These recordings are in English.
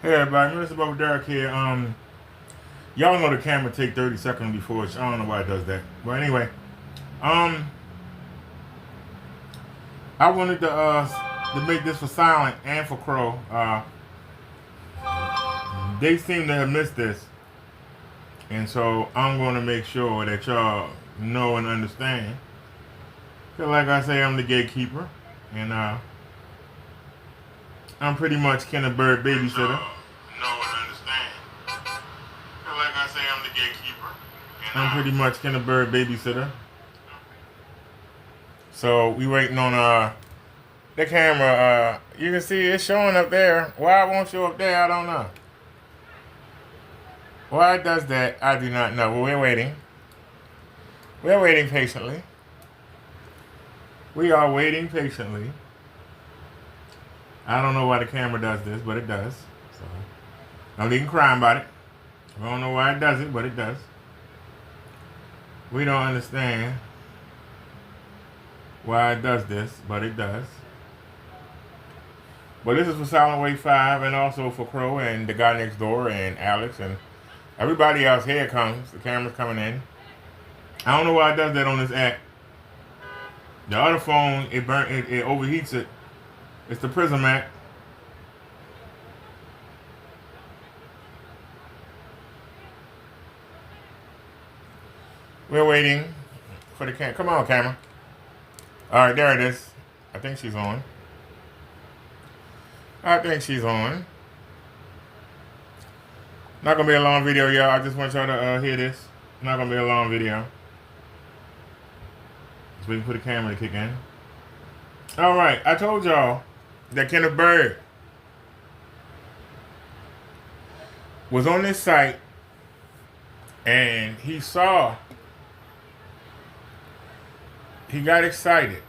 Hey everybody, Minister Bubba Derek here. Y'all know the camera take 30 seconds before it's, I don't know why it does that. But anyway, um, I wanted to make this for Silent and for Crow. They seem to have missed this, and so I'm going to make sure that y'all know and understand. Cause like I say, I'm the gatekeeper, and I'm pretty much Kenna Bird babysitter. Know and understand. Cause like I say, I'm the gatekeeper. And I'm pretty much Kenna Bird babysitter. So we waiting on the camera. You can see it's showing up there. Why it won't show up there, I don't know. Why it does that, I do not know. But we're waiting. We're waiting patiently. We are waiting patiently. I don't know why the camera does this, but it does. So don't even cry about it. I don't know why it does it, but it does. We don't understand why it does this, but it does. But this is for Silent Wave 5 and also for Crow and the guy next door and Alex and everybody else. Here it comes. The camera's coming in. I don't know why it does that on this app. The other phone, it overheats it. It's the Prism app. We're waiting for the camera. Come on, camera. All right, there it is. I think she's on. I think she's on. Not going to be a long video, y'all. I just want y'all to hear this. Not going to be a long video. So we can put the camera to kick in. All right, I told y'all that Kenneth Bird was on this site and he got excited.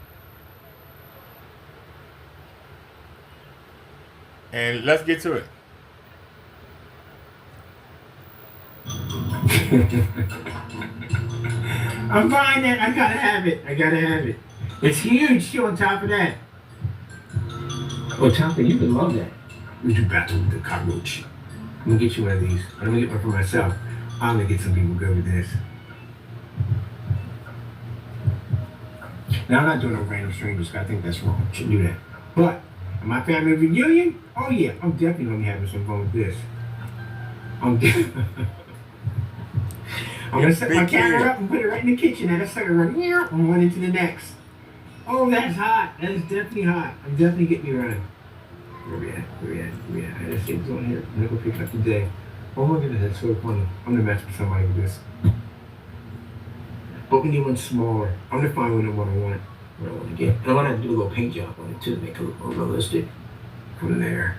And let's get to it. I'm buying it. I gotta have it. It's huge too on top of that. Oh, Tommy, you would love that. Would you battle with the cockroach? I'm gonna get you one of these. I'm gonna get one for myself. I'm gonna get some people good with this. Now, I'm not doing no random strangers. I think that's wrong. Shouldn't do that. But at my family reunion, oh yeah, I'm definitely gonna be having some fun with this. I'm gonna set my camera up and put it right in the kitchen and that sucker run here and run into the next. Oh, that's hot. That is definitely hot. I'm definitely getting me running. Where we at? I had a things on here. I'm gonna go pick it up today. Oh my goodness, that's so funny. I'm gonna match with somebody with this. But we need one smaller. I'm gonna find what I want to get. And I want to do a little paint job on it too to make it look more realistic from there.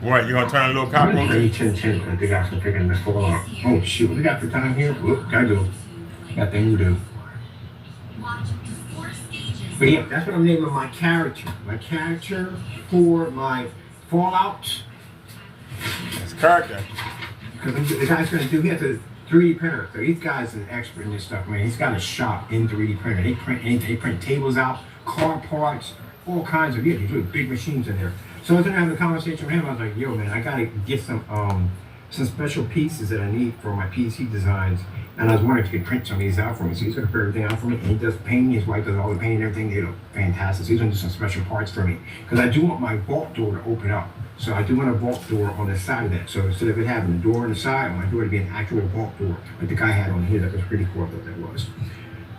What, you gonna turn a little cockroach? Chin, I think I can figure this fall off. Oh shoot, we got the time here? Whoop, gotta go. Got things to do. But yeah, that's what I'm naming my character. My character for my Fallout. It's character. Because the guy's gonna do, he has a 3D printer. So these guys are an expert in this stuff, man. He's got a shop in 3D printer. They print anything. They print tables out, car parts, all kinds of, these really big machines in there. So I was gonna have a conversation with him. I was like, yo, man, I gotta get some special pieces that I need for my PC designs. And I was wondering if you could print some of these out for me. So he's gonna print everything out for me. And he does painting. His wife does all the painting and everything. They look fantastic. So he's gonna do some special parts for me. Because I do want my vault door to open up. So I do want a vault door on the side of that. So instead of it having a door on the side, I want my door to be an actual vault door. Like the guy had on here. That was pretty cool. I thought that was.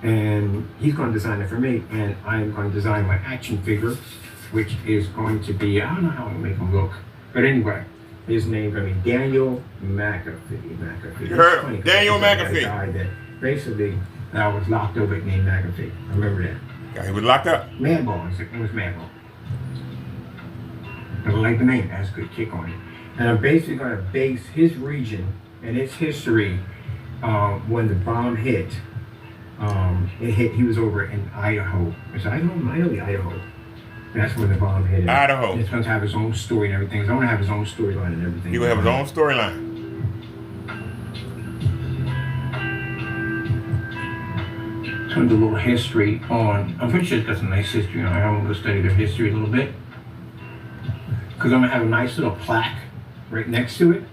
And he's gonna design it for me. And I'm gonna design my action figure, which is going to be, I don't know how I'll make him look. But anyway, his name's going to be Daniel McAfee. You heard him, Daniel McAfee. Guy that basically was locked over named McAfee. I remember that. Yeah, he was locked up. Madball, his name was Madball. I like the name, that's a good kick on it. And I'm basically going to base his region and its history when the bomb hit. He was over in Idaho. Is Idaho? Idaho. That's when the bomb hit. Idaho. It's going to have his own story and everything. He's going to have his own storyline and everything. He will have his own storyline. It's going to do a little history on. I'm pretty sure it's got some nice history on. I want to study their history a little bit. Because I'm gonna have a nice little plaque right next to it,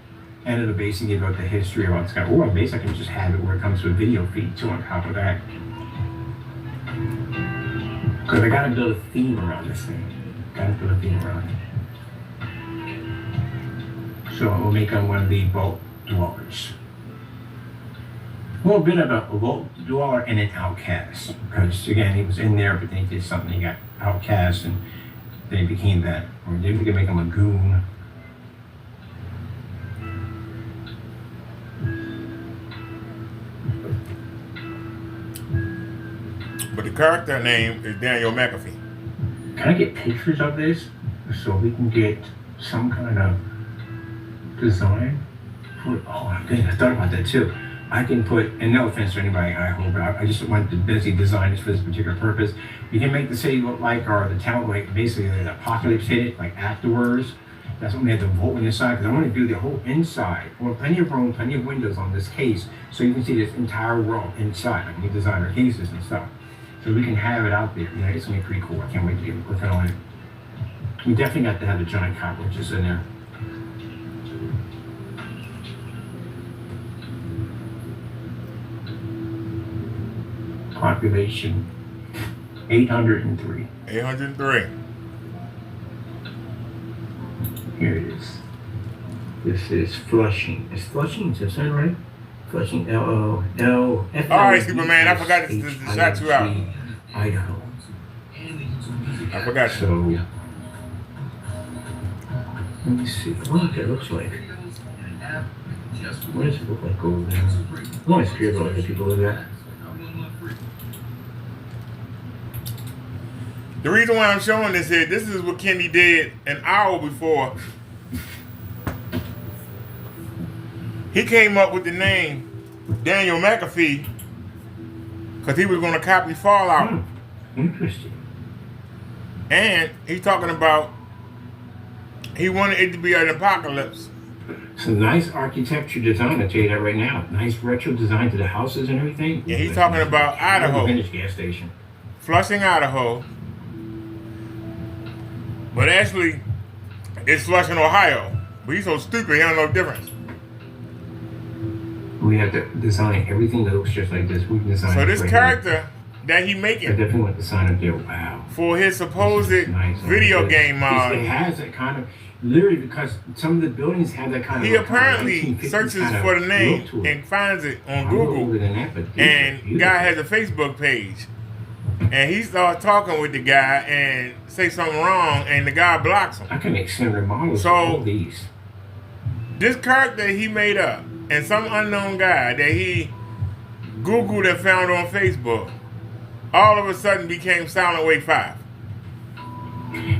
and it'll basically give out the history of what's got. Or basically, I can just have it where it comes to a video feed too on top of that. Because I gotta build a theme around this thing. Gotta build a theme around it. So we'll make him one of the vault dwellers. A little bit of a vault dweller and an outcast. Because again, he was in there, but then he did something, he got outcast, and then he became that. Or maybe we can make him a goon. But the character name is Daniel McAfee. Can I get pictures of this so we can get some kind of design for? Oh my goodness, I thought about that too. I can put, and no offense to anybody, I hope, but I just want to basically design this for this particular purpose. You can make the city look like, or the town like, basically the apocalypse hit it, like afterwards. That's when we had the vault on this side, because I want to do the whole inside. I want plenty of room, plenty of windows on this case, so you can see this entire world inside. I can design our cases and stuff. So we can have it out there. You know, it's gonna be pretty cool. I can't wait to get working on it. We definitely got to have the giant cockroaches in there. Population 803. 803. Here it is. This is Flushing. Is Flushing, is that right? Flushing, L-O-L. All right, Superman, I forgot to shout you out. Idaho. I forgot So, let me see. What that looks like. What does it look like over there? I'm always curious about other people like that. The reason why I'm showing this here, this is what Kenny did an hour before. He came up with the name Daniel McAfee because he was going to copy Fallout. Interesting. And he's talking about he wanted it to be an apocalypse. Some nice architecture design, I'll tell you that right now. Nice retro design to the houses and everything. Yeah, he's talking about Idaho. Vintage gas station. Flushing, Idaho. But actually, it's Flushing, Ohio. But he's so stupid, he don't know the difference. We have to design everything that looks just like this. We can design. So this right character that he I making definitely want the sign up there. Wow. for his supposed Nice. video game It has that kind of, literally, because some of the buildings have that kind of. he apparently 1950s searches kind of for the name look to it. and finds it on I'm Google. older than that, but these are And beautiful. guy has a Facebook page. And he starts talking with the guy and say something wrong, and the guy blocks him. I can make similar models So- for all these. This character he made up, and some unknown guy that he Googled and found on Facebook, all of a sudden became Silent Wake 5.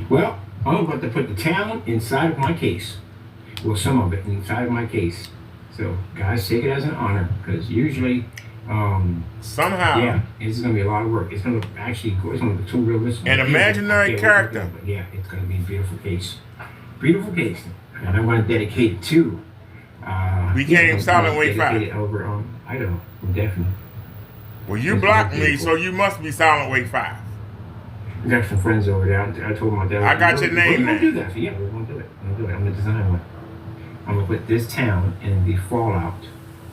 Well, I'm about to put the talent inside of my case. Well, some of it inside of my case. So, guys, take it as an honor, because usually, Somehow, yeah, it's going to be a lot of work. It's going to actually go, it's going to be too realistic. An imaginary character. But yeah, it's going to be a beautiful case. Beautiful case. And I want to dedicate it to. Became Silent Wake 5. Dedicated over Idaho, definitely. well, you It's blocked me, beautiful. so you must be Silent Wake 5. I got some friends over there. I told my dad. I got your name We're now. going to do that. So yeah, we're going to do it. I'm going to design one. I'm going to put this town in the Fallout.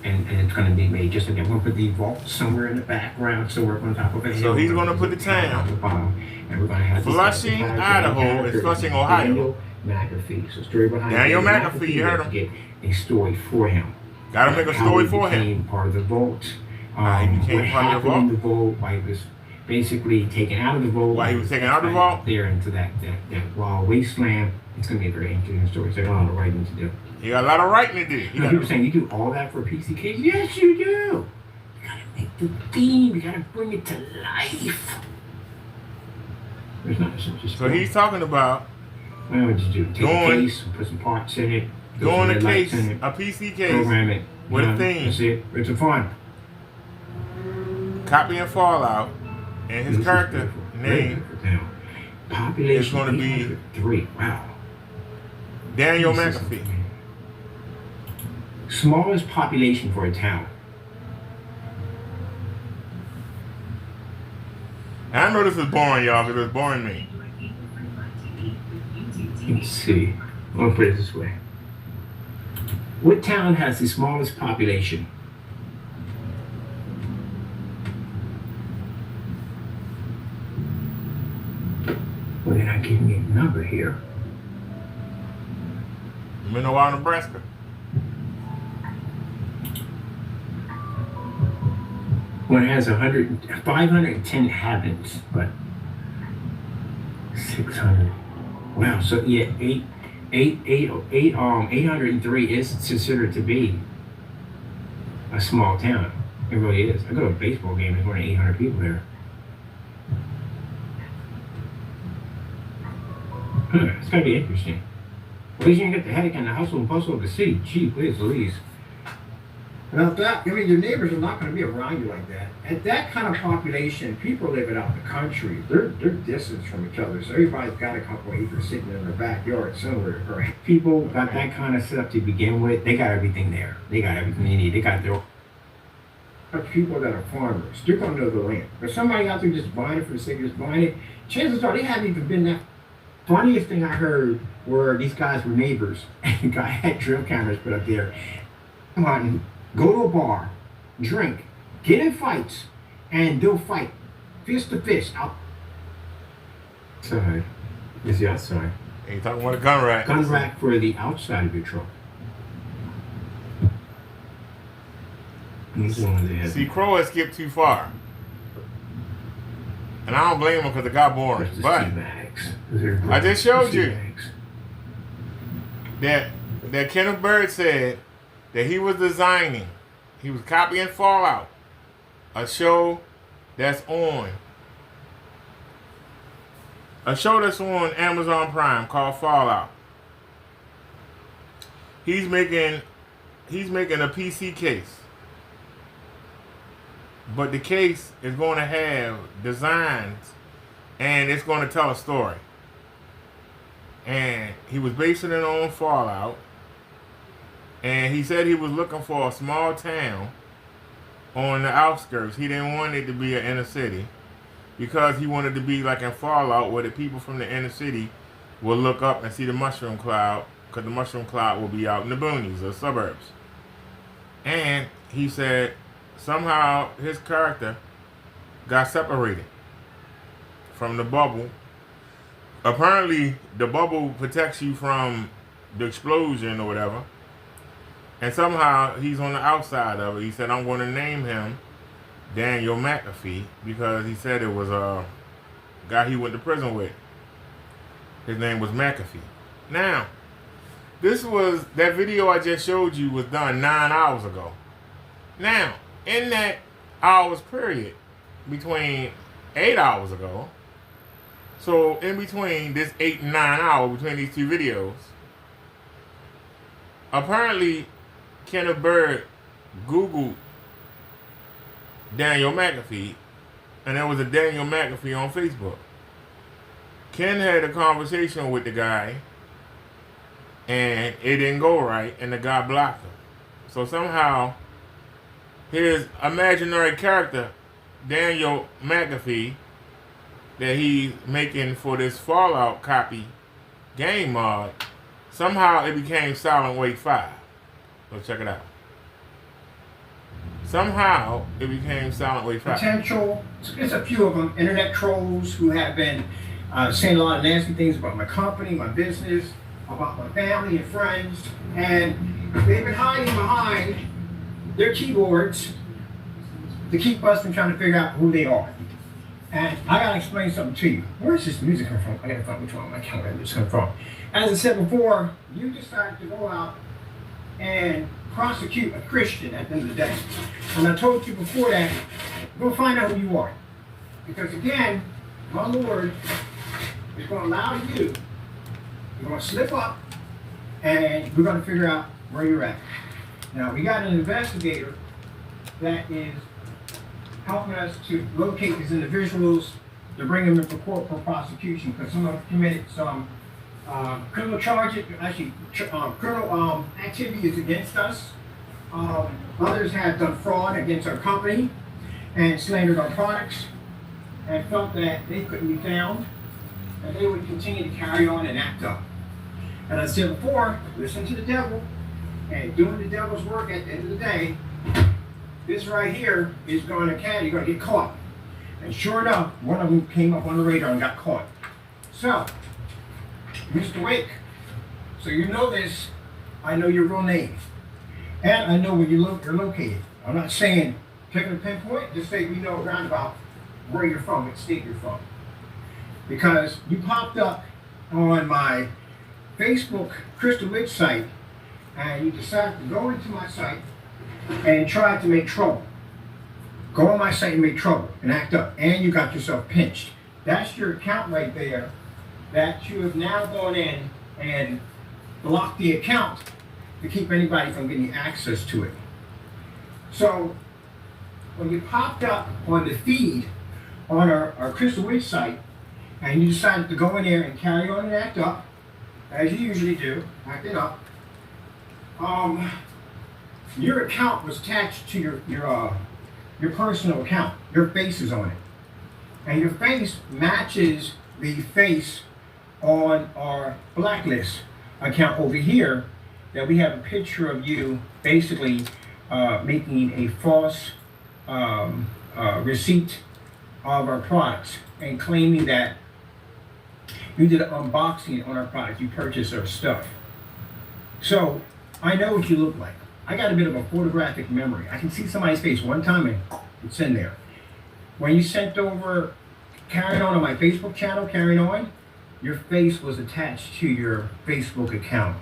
And it's going to be made just again. We're going to put the vault somewhere in the background, somewhere on top of it. So he's gonna put the town on the bottom, and we're going to have this Flushing, character, Idaho, character, and Flushing, Ohio. Daniel McAfee. So story behind Daniel Daniel McAfee, you heard him. Get a story for him. Gotta make a How story he for him. became part of the vault. He became What part of the happened vault? in the vault? Why he was basically taken out of the vault. Why he was taken out of the vault? There into that wild wasteland. It's going to be a very interesting story. So I don't know how to writing to do. You got a lot of writing to do. You You know, got people saying you do all that for PCK? Yes, you do. You gotta make the theme. You gotta bring it to life. There's not just. so he's talking about What would you do? Take Doing- a case, put some parts in it, put some doing a red lights case, in it, a PC case, program it. with a done. theme. That's it. It's a fun. copying Fallout, and his This is character beautiful. Very name beautiful town. Population is gonna be 3. Wow. Daniel This is- McAfee. Smallest population for a town. And I know this is boring, y'all, because it's boring me. Let's see. I'll put it this way. What town has the smallest population? Well, they're not giving me a number here. Minnesota, Nebraska. One has 510 inhabitants, but 600. Wow, so yeah, 803 is considered to be a small town. It really is. I go to a baseball game, there's more than 800 people there. It's gonna be interesting. At least you can get the headache and the hustle and bustle of the city. Gee, please, Louise. Now that, I mean, your neighbors are not going to be around you like that. At that kind of population, people living out in the country, they're distant from each other. So everybody's got a couple acres sitting in their backyard somewhere. Right? People got that kind of stuff to begin with. They got everything there. They got everything they need. They got their people that are farmers. They're going to know the land. But somebody out there just buying it for the sake of just buying it, chances are they haven't even been that. Funniest thing I heard were these guys were neighbors, and the guy had drill cameras put up there. Martin, go to a bar, drink, get in fights, and they'll fight fist to fist outside. It's the outside. You talking about a gun rack? Gun rack for the outside of your truck. See, Crow has skipped too far. And I don't blame him because it got boring. But I just showed you that Kenneth Bird said that he was designing, he was copying Fallout, a show that's on Amazon Prime called Fallout. He's making a PC case. But the case is going to have designs and it's going to tell a story. And he was basing it on Fallout. And he said he was looking for a small town on the outskirts. He didn't want it to be an inner city because he wanted to be like in Fallout where the people from the inner city will look up and see the mushroom cloud, because the mushroom cloud will be out in the boonies or suburbs. And he said somehow his character got separated from the bubble. Apparently, the bubble protects you from the explosion or whatever. And somehow he's on the outside of it. He said, I'm going to name him Daniel McAfee because he said it was a guy he went to prison with. His name was McAfee. Now, that video I just showed you was done 9 hours ago. Now, in that hours period, between 8 hours ago, so in between this 8 and 9 hours between these two videos, apparently Kenneth Bird Googled Daniel McAfee, and there was a Daniel McAfee on Facebook. Ken had a conversation with the guy, and it didn't go right, and the guy blocked him. So somehow his imaginary character, Daniel McAfee, that he's making for this Fallout copy game mod, somehow it became Silent Wake 5. So check it out. Somehow it became Silent Wake 5. Potential, there's a few of them, internet trolls who have been saying a lot of nasty things about my company, my business, about my family and friends, and they've been hiding behind their keyboards to keep us from trying to figure out who they are. And I gotta explain something to you. Where's this music come from? I gotta find which one I can't remember where it's come from. As I said before, you decided to go out and prosecute a Christian at the end of the day. And I told you before that, go find out who you are. Because again, my Lord is going to allow you're going to slip up, and we're going to figure out where you're at. Now, we got an investigator that is helping us to locate these individuals, to bring them into court for prosecution, because some of them committed some criminal charges, actually criminal activities against us. Others have done fraud against our company and slandered our products, and felt that they couldn't be found, and they would continue to carry on and act up. And I said before, listen to the devil and doing the devil's work at the end of the day, this right here is going to you're going to get caught. And sure enough, one of them came up on the radar and got caught. So, Mr. Wake, so you know this, I know your real name. And I know where you're located. I'm not saying pick a pinpoint, just say we know roundabout where you're from, what state you're from. Because you popped up on my Facebook Crystal Witch site, and you decided to go into my site and try to make trouble. Go on my site and make trouble and act up, and you got yourself pinched. That's your account right there that you have now gone in and blocked the account to keep anybody from getting access to it. So when you popped up on the feed on our Crystal Witch site, and you decided to go in there and carry on and act up, as you usually do, act it up, your account was attached to your personal account. Your face is on it. And your face matches the face on our Blacklist account over here, that we have a picture of you basically making a false receipt of our products and claiming that you did an unboxing on our products, you purchased our stuff. So I know what you look like. I got a bit of a photographic memory. I can see somebody's face one time and it's in there. When you sent over Carrying On my Facebook channel, Carrying On, your face was attached to your Facebook account.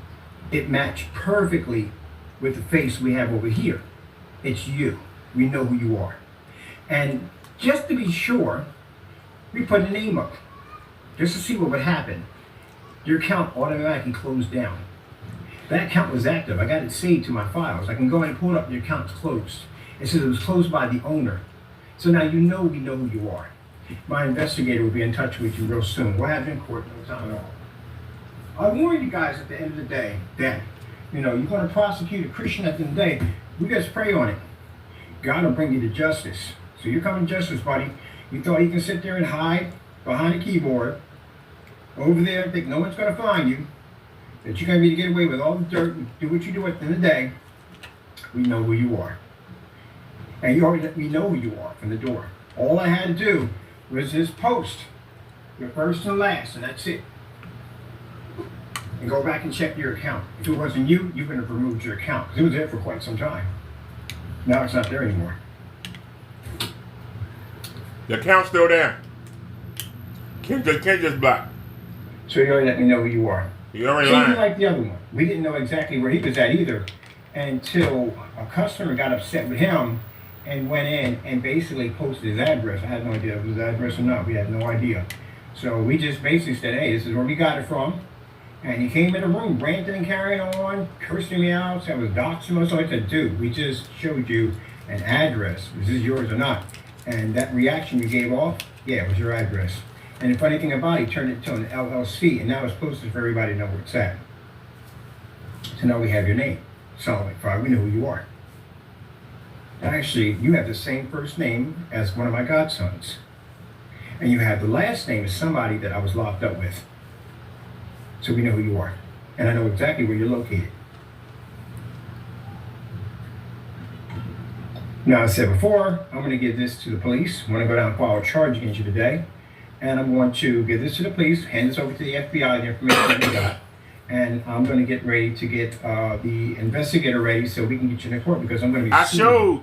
It matched perfectly with the face we have over here. It's you. We know who you are. And just to be sure, we put a name up, just to see what would happen. Your account automatically closed down. That account was active. I got it saved to my files. I can go ahead and pull it up, your account's closed. It says it was closed by the owner. So now you know we know who you are. My investigator will be in touch with you real soon. We'll have you in court, no time at all. I warned you guys at the end of the day that, you're going to prosecute a Christian at the end of the day. We just pray on it. God will bring you to justice. So you're coming to justice, buddy. You thought you can sit there and hide behind a keyboard over there and think no one's going to find you, that you're going to be able to get away with all the dirt and do what you do at the end of the day. We know who you are. And we know who you are from the door. All I had to do was just post your first and last, and that's it. And go back and check your account. If it wasn't you, you would have removed your account, because it was there for quite some time. Now it's not there anymore. The account's still there. Ken just blocked. So you already let me know who you are. You already Same lying. like the other one. We didn't know exactly where he was at either until a customer got upset with him and went in and basically posted his address. I had no idea if it was his address or not. We had no idea. So we just basically said, hey, this is where we got it from. And he came in the room, ranting and carrying on, cursing me out, said I was doxing us. So I said, dude, we just showed you an address. Is this yours or not? And that reaction you gave off, yeah, it was your address. And the funny thing about it, he turned it to an LLC, and now it's posted for everybody to know where it's at. So now we have your name. Solid Lake 5, we know who you are. Actually, you have the same first name as one of my godsons. And you have the last name as somebody that I was locked up with. So we know who you are. And I know exactly where you're located. Now, I said before, I'm going to give this to the police. I'm going to go down and file a charge against you today. And I'm going to give this to the police, hand this over to the FBI, the information that we got. And I'm going to get ready to get the investigator ready so we can get you in court, because I'm going to be sued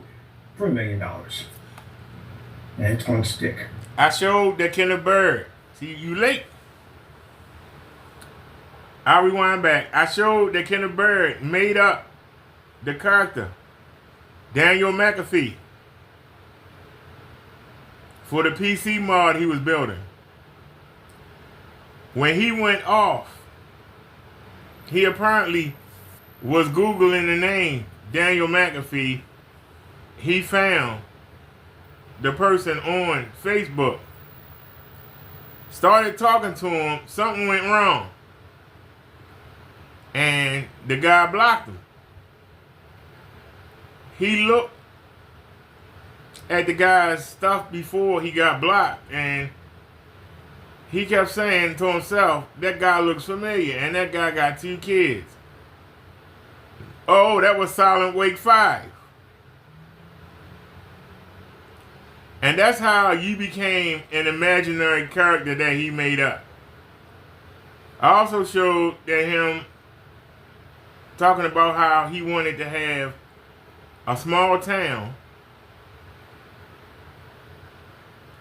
for $1 million. And it's going to stick. I showed that Kenneth Bird. See, you late. I'll rewind back. I showed that Kenneth Bird made up the character Daniel McAfee for the PC mod he was building. When he went off, he apparently was Googling the name Daniel McAfee. He found the person on Facebook, started talking to him, something went wrong, and the guy blocked him. He looked at the guy's stuff before he got blocked, and he kept saying to himself, that guy looks familiar, and that guy got 2 kids. Oh, that was Silent Wake 5. And that's how you became an imaginary character that he made up. I also showed that him talking about how he wanted to have a small town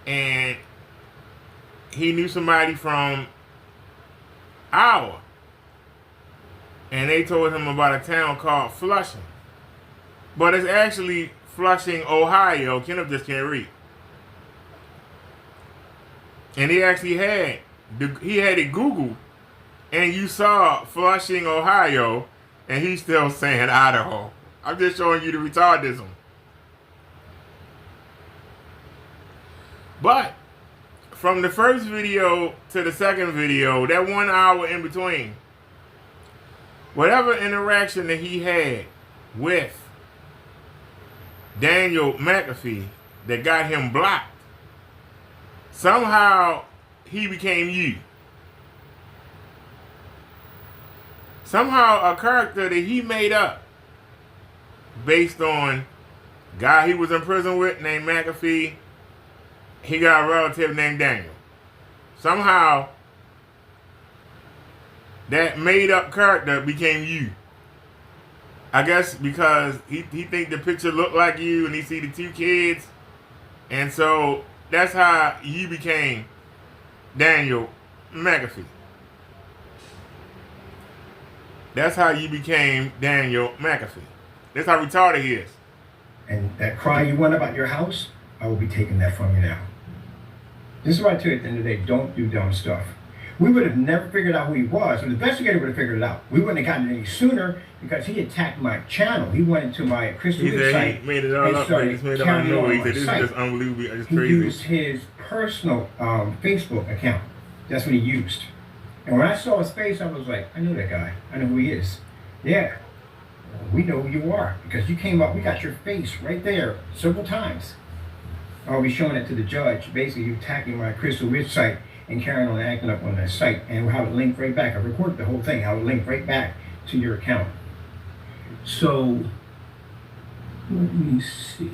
and he knew somebody from Iowa and they told him about a town called Flushing. But it's actually Flushing, Ohio. Kenneth just can't read. And he actually had it Googled, and you saw Flushing, Ohio, and he's still saying Idaho. I'm just showing you the retardism. But from the first video to the second video, that 1 hour in between, whatever interaction that he had with Daniel McAfee that got him blocked, somehow he became you. Somehow a character that he made up based on a guy he was in prison with named McAfee. He got a relative named Daniel. Somehow that made up character became you. I guess because he think the picture looked like you and he see the 2 kids. And so that's how you became Daniel McAfee. That's how you became Daniel McAfee. That's how retarded he is. And that cry you want about your house, I will be taking that from you now. This is what I tell you at the end of the day, don't do dumb stuff. We would have never figured out who he was, and the investigator would have figured it out. We wouldn't have gotten it any sooner because he attacked my channel. He went into my Crystal Lake site. He made it all up. He just made it all know. He said, this is just unbelievable. It's crazy. He used his personal Facebook account. That's what he used. And when I saw his face, I was like, I know that guy. I know who he is. Yeah, we know who you are because you came up. We got your face right there several times. I'll be showing it to the judge. Basically, you attacking my Crystal Ridge site and carrying on acting up on that site, and how it linked right back. I recorded the whole thing. How it linked right back to your account. So let me see.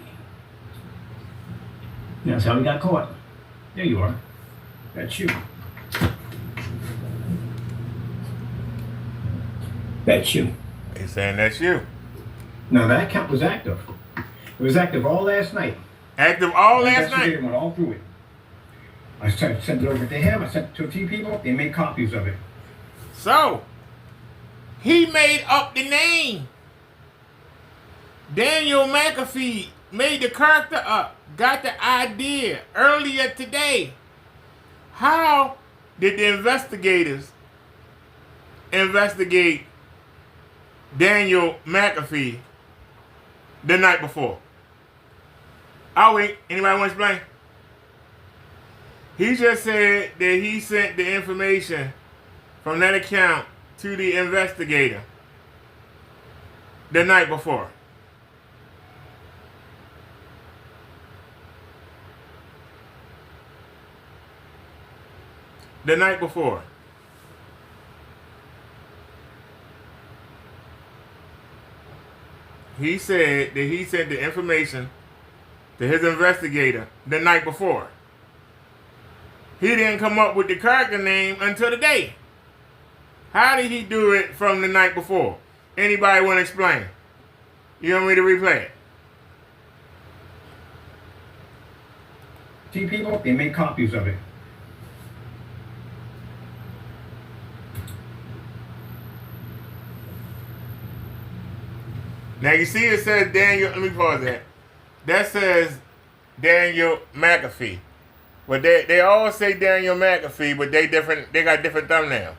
That's how we got caught. There you are. That's you. That's you. He's saying that's you. Now that account was active. It was active all last night. Active all last night? Went all through it. I sent it over to him. I sent it to a few people. They made copies of it. So, he made up the name. Daniel McAfee made the character up. Got the idea earlier today. How did the investigators investigate Daniel McAfee the night before? I'll wait. Anybody want to explain? He just said that he sent the information from that account to the investigator the night before. The night before. He said that he sent the information to his investigator the night before. He didn't come up with the character name until today. How did he do it from the night before? Anybody want to explain? You want me to replay it? See, people, they made copies of it. Now you see it says Daniel, let me pause that. That says Daniel McAfee. But they all say Daniel McAfee, but they got different thumbnails.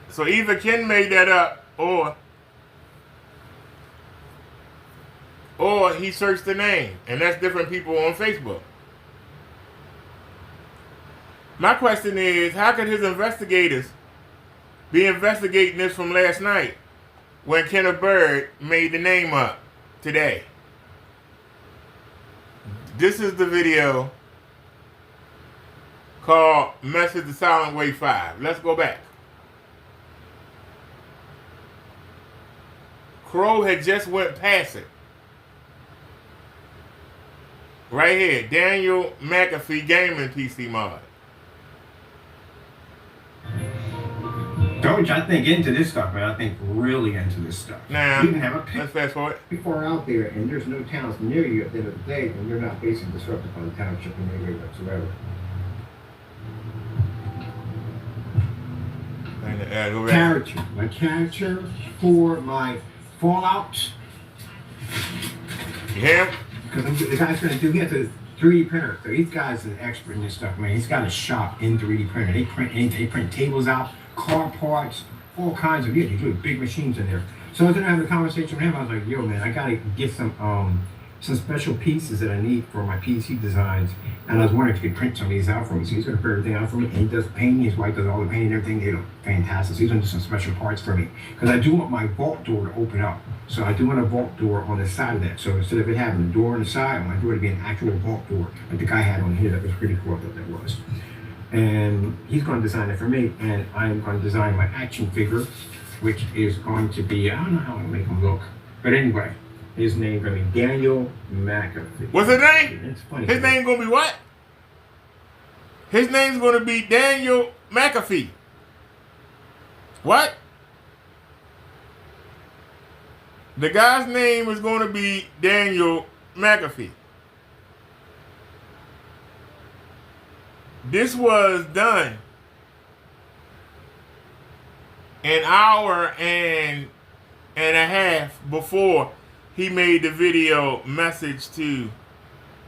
So either Ken made that up or he searched the name, and that's different people on Facebook. My question is, how could his investigators be investigating this from last night when Kenneth Bird made the name up today? This is the video called Message to Silent Wave 5. Let's go back. Crow had just went past it. Right here, Daniel McAfee Gaming PC Mod. Don't you? I think into this stuff, man. I think really into this stuff. Now, you can have a let's fast forward. People are out there, and there's no towns near you at the end of the day, and you're not basically disrupted by the township in any way whatsoever. Go back. Character. My character for my Fallout. Yeah. Because the guy's going to do, he has a 3D printer. So these guys are an expert in this stuff, man. He's got a shop in 3D printer. They print anything. They print tables out, car parts, all kinds of, these really big machines in there. So I was going to have a conversation with him. I was like, yo, man, I got to get some special pieces that I need for my PC designs. And I was wondering if you could print some of these out for me. So he's going to print everything out for me. And he does painting. His wife does all the painting and everything. They look fantastic. So he's going to do some special parts for me. Because I do want my vault door to open up. So I do want a vault door on the side of that. So instead of it having a door on the side, I want my door to be an actual vault door. Like the guy had on here. That was pretty cool. I thought that was. And he's going to design it for me. And I'm going to design my action figure, which is going to be, I don't know how I'm going to make him look. But anyway. His name going to be Daniel McAfee. What's his name? It's funny. His name going to be what? His name's going to be Daniel McAfee. What? The guy's name is going to be Daniel McAfee. This was done an hour and a half before he made the video Message to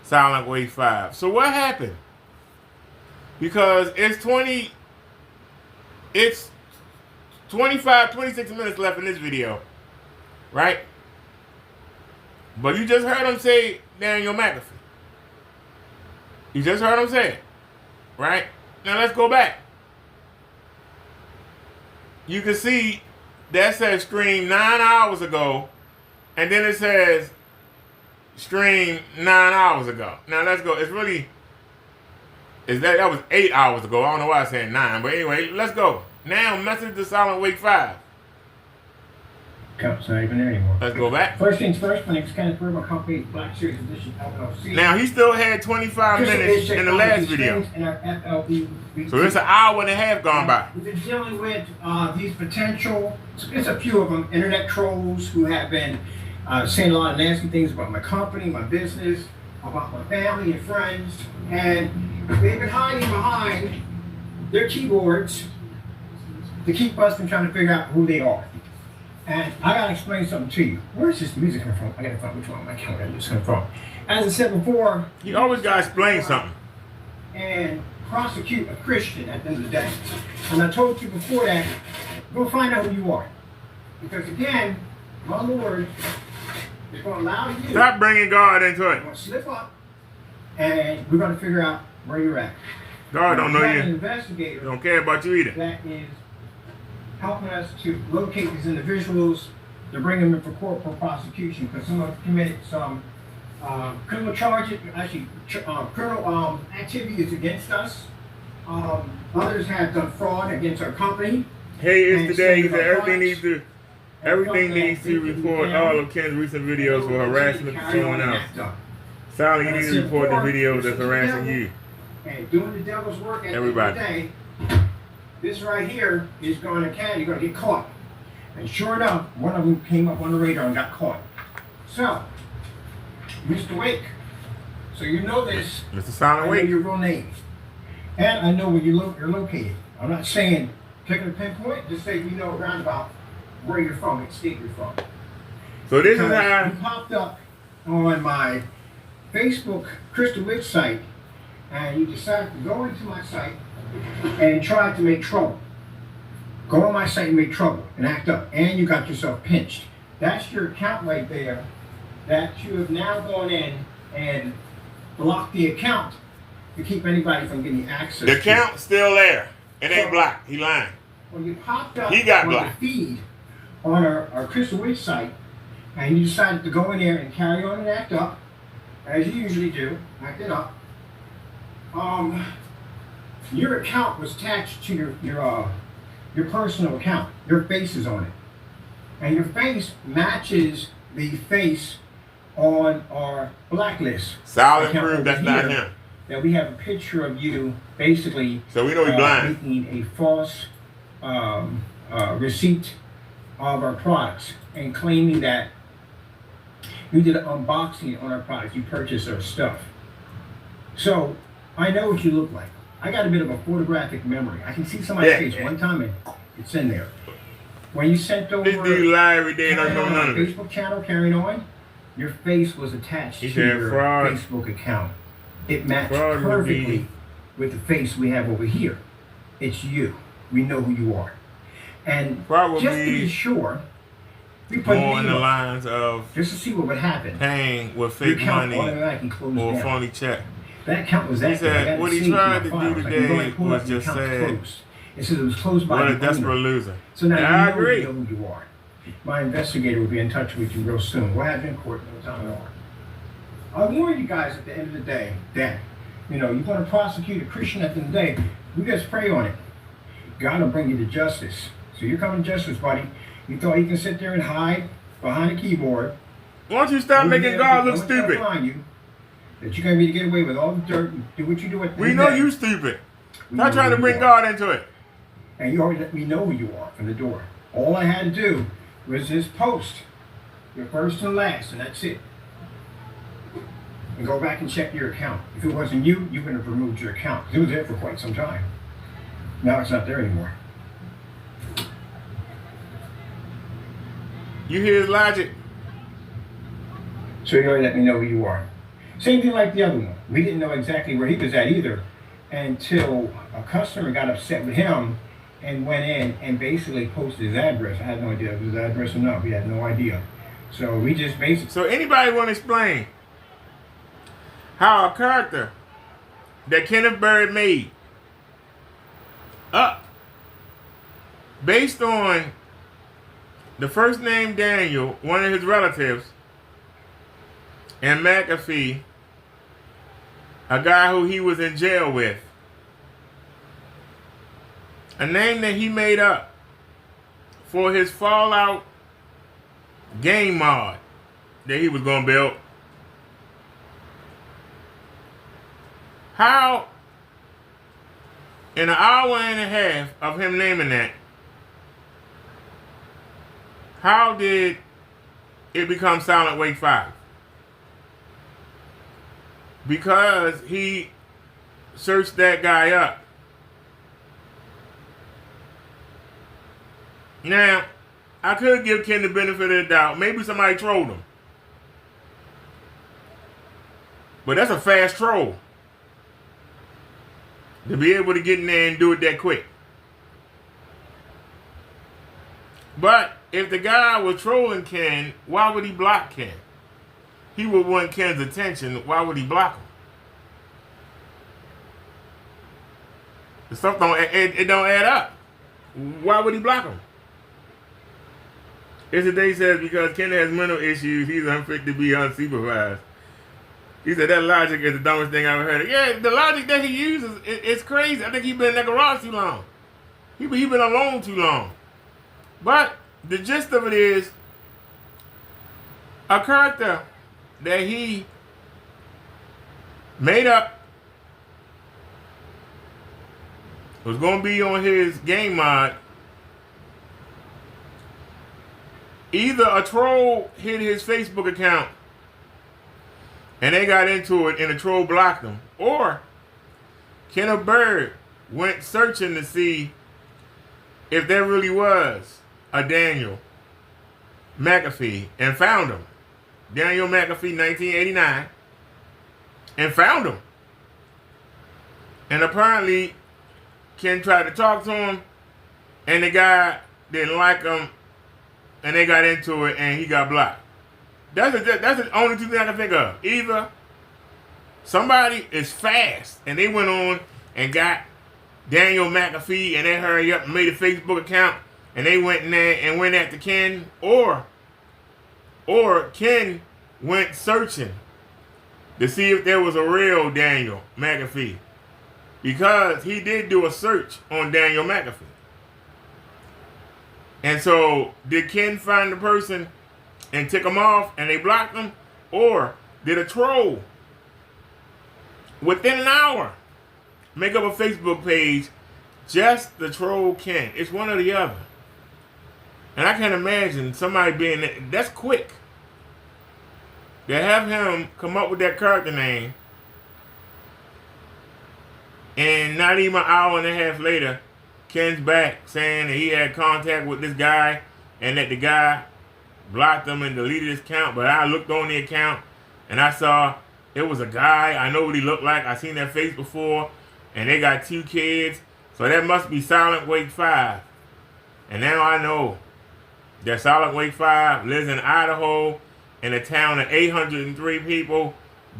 Silent Wave 5. So what happened? Because it's 26 minutes left in this video, right? But you just heard him say Daniel McAfee. You just heard him say it, right? Now let's go back. You can see that says stream 9 hours ago. And then it says stream 9 hours ago. Now let's go. It's really, that was 8 hours ago. I don't know why I said 9. But anyway, let's go. Now, Message to Silent Wave 5. It's not even there anymore. Let's go back. First things first, my name is Kenneth Brewer, my company, Black Series Edition LLC. Now, he still had 25 minutes in the last video. So it's an hour and a half gone by. We've been dealing with these potential, it's a few of them, internet trolls who have been saying a lot of nasty things about my company, my business, about my family and friends. And they've been hiding behind their keyboards to keep us from trying to figure out who they are. And I gotta explain something to you. Where's this music coming from? I gotta find which one on my camera it's coming from. As I said before, you always gotta explain something. And prosecute a Christian at the end of the day. And I told you before that, go find out who you are. Because again, my Lord is going to allow you. Stop bringing God into it. You're going to slip up, and we're going to figure out where you're at. God don't know you. An investigator don't care about you either. That is helping us to locate these individuals, to bring them in for corporal prosecution, because some have committed some criminal charges, actually criminal activities against us. Others have done fraud against our company. Hey, it's today. He said everything needs to report all of Ken's recent videos for harassment to someone else. Sally, you need to report the video that's harassing you. And doing the devil's work at everybody. the end of the day, this right here is going to you're going to get caught. And sure enough, one of them came up on the radar and got caught. So, Mr. Wake, so you know this. Mr. Silent Wake. I know your real name. And I know where you're located. I'm not saying pick a pinpoint, just say you know roundabout where you're from, what state you're from. So this is how you popped up on my Facebook Crystal Witch site, and you decided to go into my site and try to make trouble. Go on my site and make trouble and act up, and you got yourself pinched. That's your account right there that you have now gone in and blocked the account to keep anybody from getting access. The account's still there. It ain't blocked. He lying. When you popped up he got on blocked. the feed on our Crystal Witch site, and you decided to go in there and carry on and act up, as you usually do, back it up. Your account was attached to your personal account. Your face is on it, and your face matches the face on our blacklist. Solid account proof over that's not here him. That we have a picture of you basically So we know he's blind. making a false receipt of our products and claiming that you did an unboxing on our products. You purchased our stuff. So I know what you look like. I got a bit of a photographic memory. I can see somebody's face one time and it's in there. When you sent over This dude lie every day and I carrying know on none our of it. Facebook channel, carrying on, your face was attached He to said your fraud. Facebook account. It matched Fraud would perfectly be- with the face we have over here. It's you. We know who you are. And Fraud would just to be be sure, we put more a in name the up lines of just to see what would happen. paying with Your fake account money automatically closed or a down. phony check. That account was He active. said I got what it he saved to tried my to do files. I can go today and pull was up the just account's say, closed. It says it was closed by what a the desperate owner. loser. So now I you know agree. you know who you are. My investigator will be in touch with you real soon. We'll have you in court no time at all. I warn you guys at the end of the day that, you're going to prosecute a Christian at the end of the day. We just pray on it. God will bring you to justice. So you're coming to justice, buddy. You thought you can sit there and hide behind a keyboard. Why don't you stop making God look stupid? You, that you're going to be to get away with all the dirt and do what you do at the We end of know the day. you stupid. We Stop know trying to who bring you are. God into it. And you already let me know who you are from the door. All I had to do was just post your first and last, and that's it. And go back and check your account. If it wasn't you, you would have removed your account. It was there for quite some time. Now it's not there anymore. You hear his logic? So you already let me know who you are. Same thing like the other one. We didn't know exactly where he was at either until a customer got upset with him and went in and basically posted his address. I had no idea if it was his address or not. We had no idea. So we just basically... So anybody want to explain how a character that Kenneth Bird made up based on the first name Daniel, one of his relatives, and McAfee, a guy who he was in jail with, a name that he made up for his Fallout game mod that he was going to build. How, in an hour and a half of him naming that, how did it become Silent Wake 5? Because he searched that guy up. Now, I could give Ken the benefit of the doubt. Maybe somebody trolled him. But that's a fast troll. To be able to get in there and do it that quick. But if the guy was trolling Ken, why would he block Ken? He would want Ken's attention. Why would he block him? The stuff it don't add up. Why would he block him? It's today says because Ken has mental issues, he's unfit to be unsupervised. He said that logic is the dumbest thing I ever heard. Yeah, the logic that he uses, it's crazy. I think he's been in that garage too long. He been alone too long. But the gist of it is, a character that he made up was going to be on his game mod. Either a troll hit his Facebook account and they got into it and the troll blocked them, or Kenneth Bird went searching to see if there really was a Daniel McAfee and found him. Daniel McAfee, 1989, and found him. And apparently Ken tried to talk to him and the guy didn't like him and they got into it and he got blocked. That's the only two things I can think of. Either somebody is fast and they went on and got Daniel McAfee and they hurry up and made a Facebook account and they went in there and went after Ken, or Ken went searching to see if there was a real Daniel McAfee, because he did do a search on Daniel McAfee. And so, did Ken find the person and tick them off and they blocked them? Or did a troll within an hour make up a Facebook page just to troll Ken? It's one or the other. And I can't imagine somebody being that's quick. They have him come up with that character name, and not even an hour and a half later, Ken's back saying that he had contact with this guy and that the guy blocked him and deleted his account. But I looked on the account and I saw it was a guy. I know what he looked like. I seen that face before, and they got 2 kids. So that must be Silent Wake 5. And now I know that Silent Wake 5 lives in Idaho in a town of 803 people.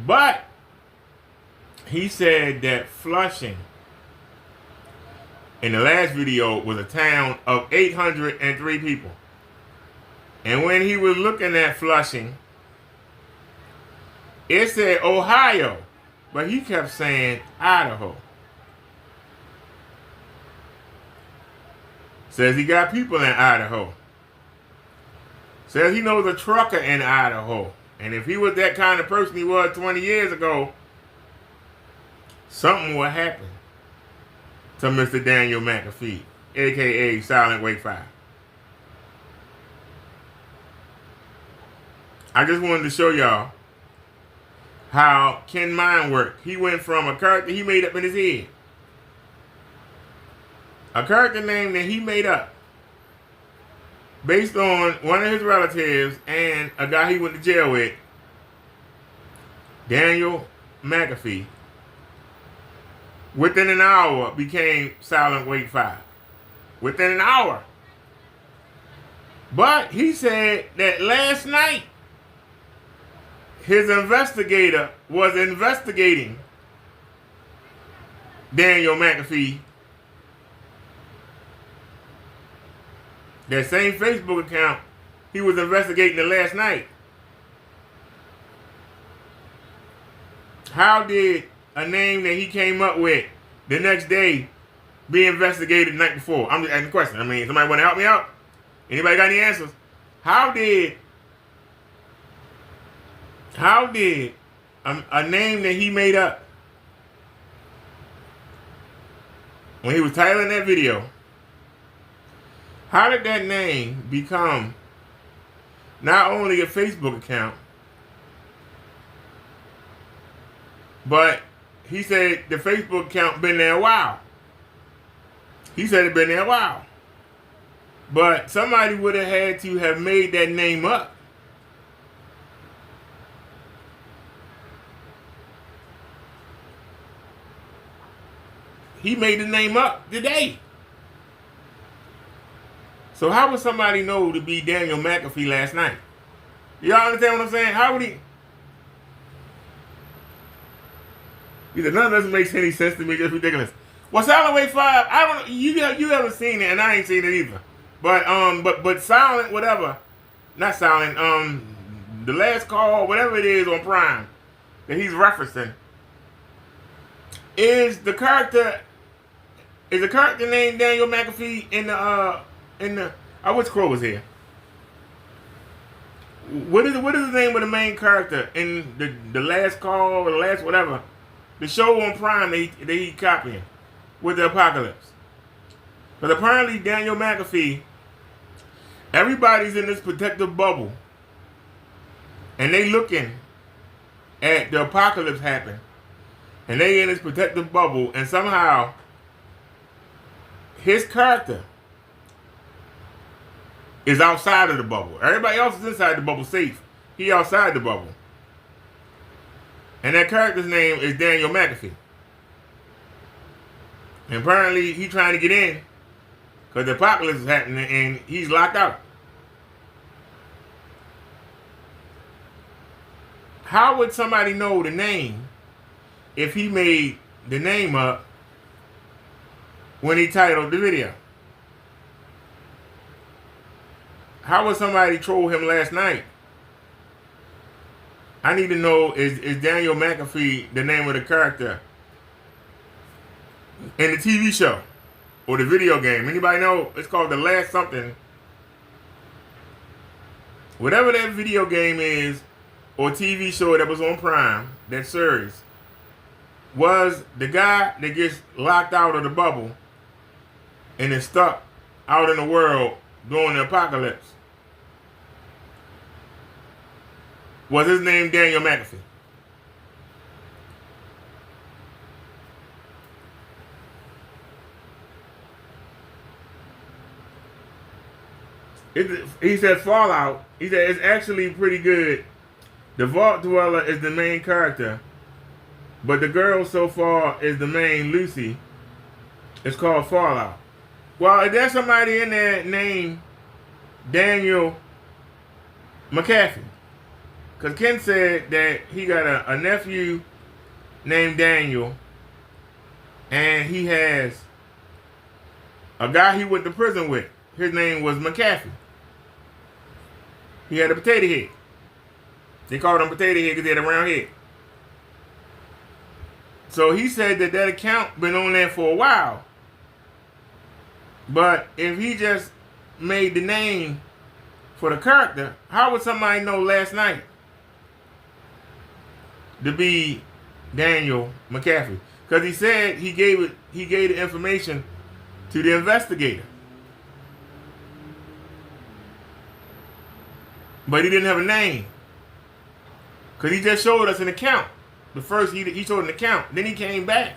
But he said that Flushing, in the last video, was a town of 803 people. And when he was looking at Flushing, it said Ohio, but he kept saying Idaho. Says he got people in Idaho. Says he knows a trucker in Idaho. And if he was that kind of person he was 20 years ago, something will happen to Mr. Daniel McAfee, a.k.a. Silent Wake 5. I just wanted to show y'all how Ken mind worked. He went from a character he made up in his head, a character name that he made up based on one of his relatives and a guy he went to jail with, Daniel McAfee, within an hour became Silent Wake 5. Within an hour. But he said that last night, his investigator was investigating Daniel McAfee. That same Facebook account he was investigating the last night. How did a name that he came up with the next day be investigated the night before? I'm just asking a question. I mean, somebody want to help me out? Anybody got any answers? How did a name that he made up when he was titling that video, how did that name become not only a Facebook account, but he said the Facebook account been there a while. He said it been there a while. But somebody would have had to have made that name up. He made the name up today. So how would somebody know to be Daniel McAfee last night? Y'all understand what I'm saying? How would he? Either none of this makes any sense to me. It's ridiculous. Well, Silent Wake 5, I don't know. You haven't seen it, and I ain't seen it either. But Silent, whatever, not Silent. The Last Call, whatever it is on Prime that he's referencing, is the character named Daniel McAfee in the I wish Crow was here. What is the name of the main character in the Last Call or the Last whatever? The show on Prime that he copying with the apocalypse. But apparently Daniel McAfee, everybody's in this protective bubble. And they looking at the apocalypse happen. And they in this protective bubble, and somehow his character is outside of the bubble. Everybody else is inside the bubble safe. He outside the bubble. And that character's name is Daniel McAfee. And apparently he's trying to get in because the apocalypse is happening and he's locked out. How would somebody know the name if he made the name up when he titled the video? How would somebody troll him last night I need to know, is Daniel McAfee the name of the character in the TV show or the video game? Anybody know? It's called The Last Something. Whatever that video game is or TV show that was on Prime, that series, was the guy that gets locked out of the bubble and is stuck out in the world during the apocalypse. Was his name Daniel McAfee? He said Fallout. He said it's actually pretty good. The Vault Dweller is the main character, but the girl so far is the main Lucy. It's called Fallout. Well, is there somebody in there named Daniel McAfee? Because Ken said that he got a nephew named Daniel, and he has a guy he went to prison with. His name was McAfee. He had a potato head. They called him potato head because he had a round head. So he said that account been on there for a while. But if he just made the name for the character, how would somebody know last night to be Daniel McAfee? Because he said he gave the information to the investigator. But he didn't have a name. Because he just showed us an account. The first, he showed an account. Then he came back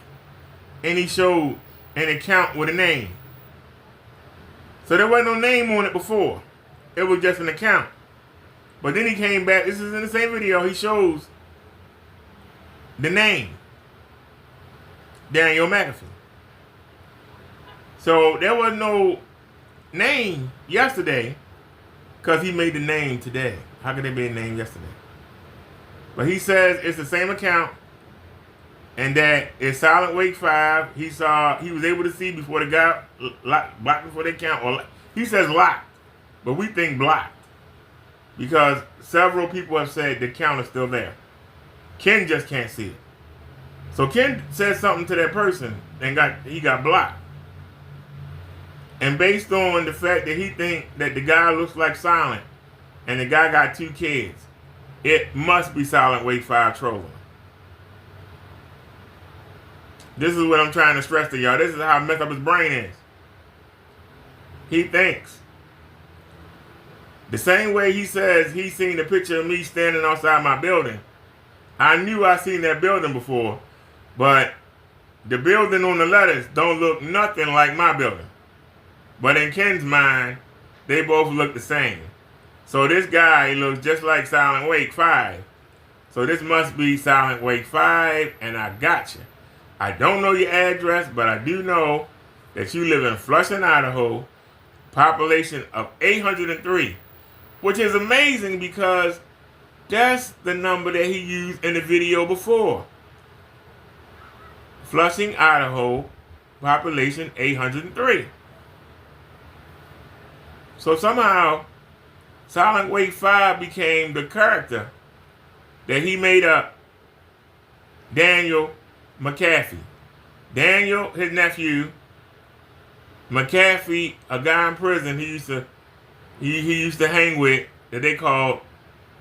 and he showed an account with a name. So there wasn't no name on it before. It was just an account. But then he came back. This is in the same video. He shows the name. Daniel McAfee. So there was no name yesterday because he made the name today. How could there be a name yesterday? But he says it's the same account and that it's Silent Wake 5. He was able to see before the guy blocked before the account. Or he says locked, but we think blocked because several people have said the account is still there. Ken just can't see it. So Ken said something to that person and he got blocked. And based on the fact that he think that the guy looks like Silent and the guy got 2 kids, it must be Silent Wake 5 trolling. This is what I'm trying to stress to y'all. This is how messed up his brain is. He thinks. The same way he says he seen a picture of me standing outside my building. I knew I seen that building before, but the building on the letters don't look nothing like my building. But in Ken's mind, they both look the same. So this guy looks just like Silent Wake 5. So this must be Silent Wake 5, and I got you. I don't know your address, but I do know that you live in Flushing, Idaho, population of 803, which is amazing because that's the number that he used in the video before. Flushing, Idaho, population 803. So somehow, Silent Wake 5 became the character that he made up, Daniel McAfee. Daniel, his nephew, McAfee, a guy in prison he used to hang with that they called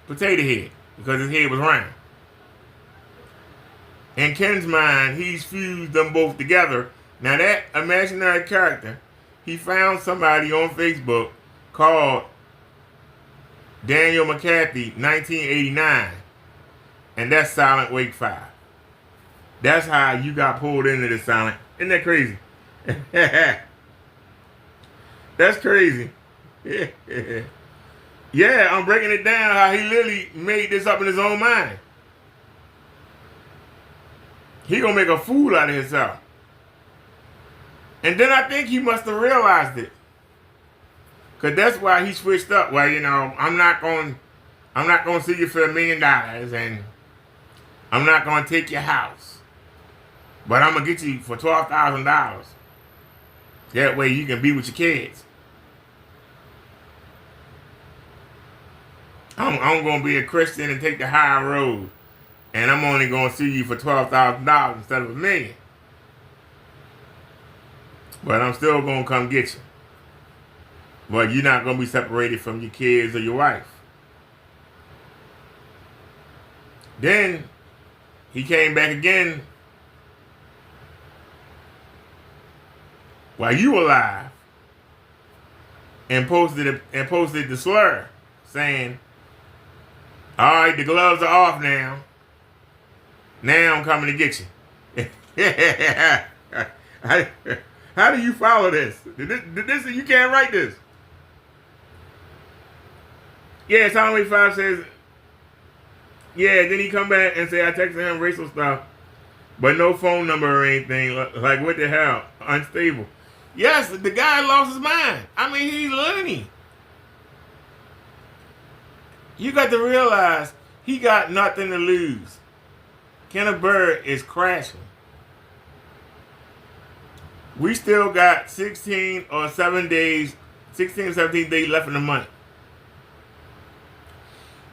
Potato Head because his head was round. In Ken's mind, he's fused them both together. Now that imaginary character, he found somebody on Facebook called Daniel McAfee 1989, and that's Silent Wake 5. That's how you got pulled into this, Silent. Isn't that crazy? That's crazy. Yeah, I'm breaking it down how he literally made this up in his own mind. He gonna make a fool out of himself. And then I think he must have realized it. Cause that's why he switched up. Well, I'm not gonna see you for $1 million, and I'm not gonna take your house, but I'm gonna get you for $12,000. That way you can be with your kids. I'm going to be a Christian and take the high road. And I'm only going to sue you for $12,000 instead of $1 million. But I'm still going to come get you. But you're not going to be separated from your kids or your wife. Then he came back again while you were alive and posted the slur saying, all right, the gloves are off now. Now I'm coming to get you. How do you follow this? Did this? You can't write this. Yeah, Silent Wave 5 says, yeah, then he come back and say I texted him racial stuff, but no phone number or anything. Like, what the hell? Unstable. Yes, the guy lost his mind. I mean, he's learning. You got to realize he got nothing to lose. Kenneth Bird is crashing. We still got 16 or 17 days left in the month.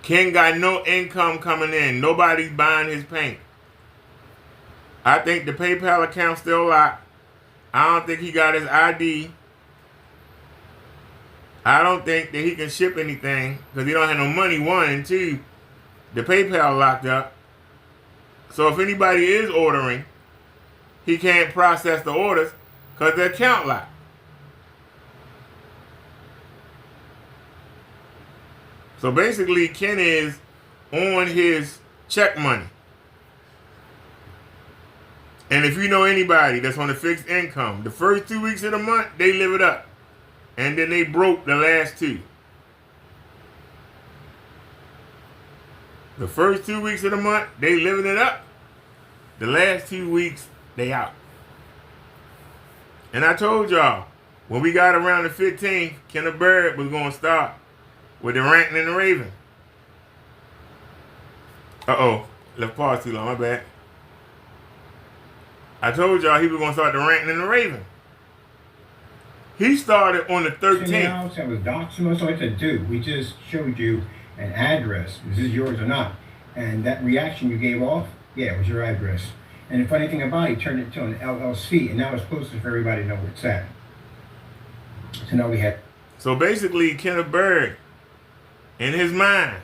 Ken got no income coming in. Nobody's buying his paint. I think the PayPal account's still locked. I don't think he got his ID. I don't think that he can ship anything because he don't have no money, one. And two, the PayPal locked up. So if anybody is ordering, he can't process the orders because the account locked. So basically, Ken is on his check money. And if you know anybody that's on a fixed income, the first 2 weeks of the month, they live it up. And then they broke the last 2. The first 2 weeks of the month, they living it up. The last 2 weeks, they out. And I told y'all, when we got around the 15th, Kenneth Bird was going to start with the ranting and the raving. Uh-oh. Left pause too long. My bad. I told y'all he was going to start the ranting and the raving. He started on the 13th. That was document. So I said, dude, we just showed you an address. Is this yours or not? And that reaction you gave off, yeah, it was your address. And the funny thing about it, he turned it to an LLC, and now it's posted for everybody to know where it's at. So now we had. So basically, Kenneth Bird, in his mind,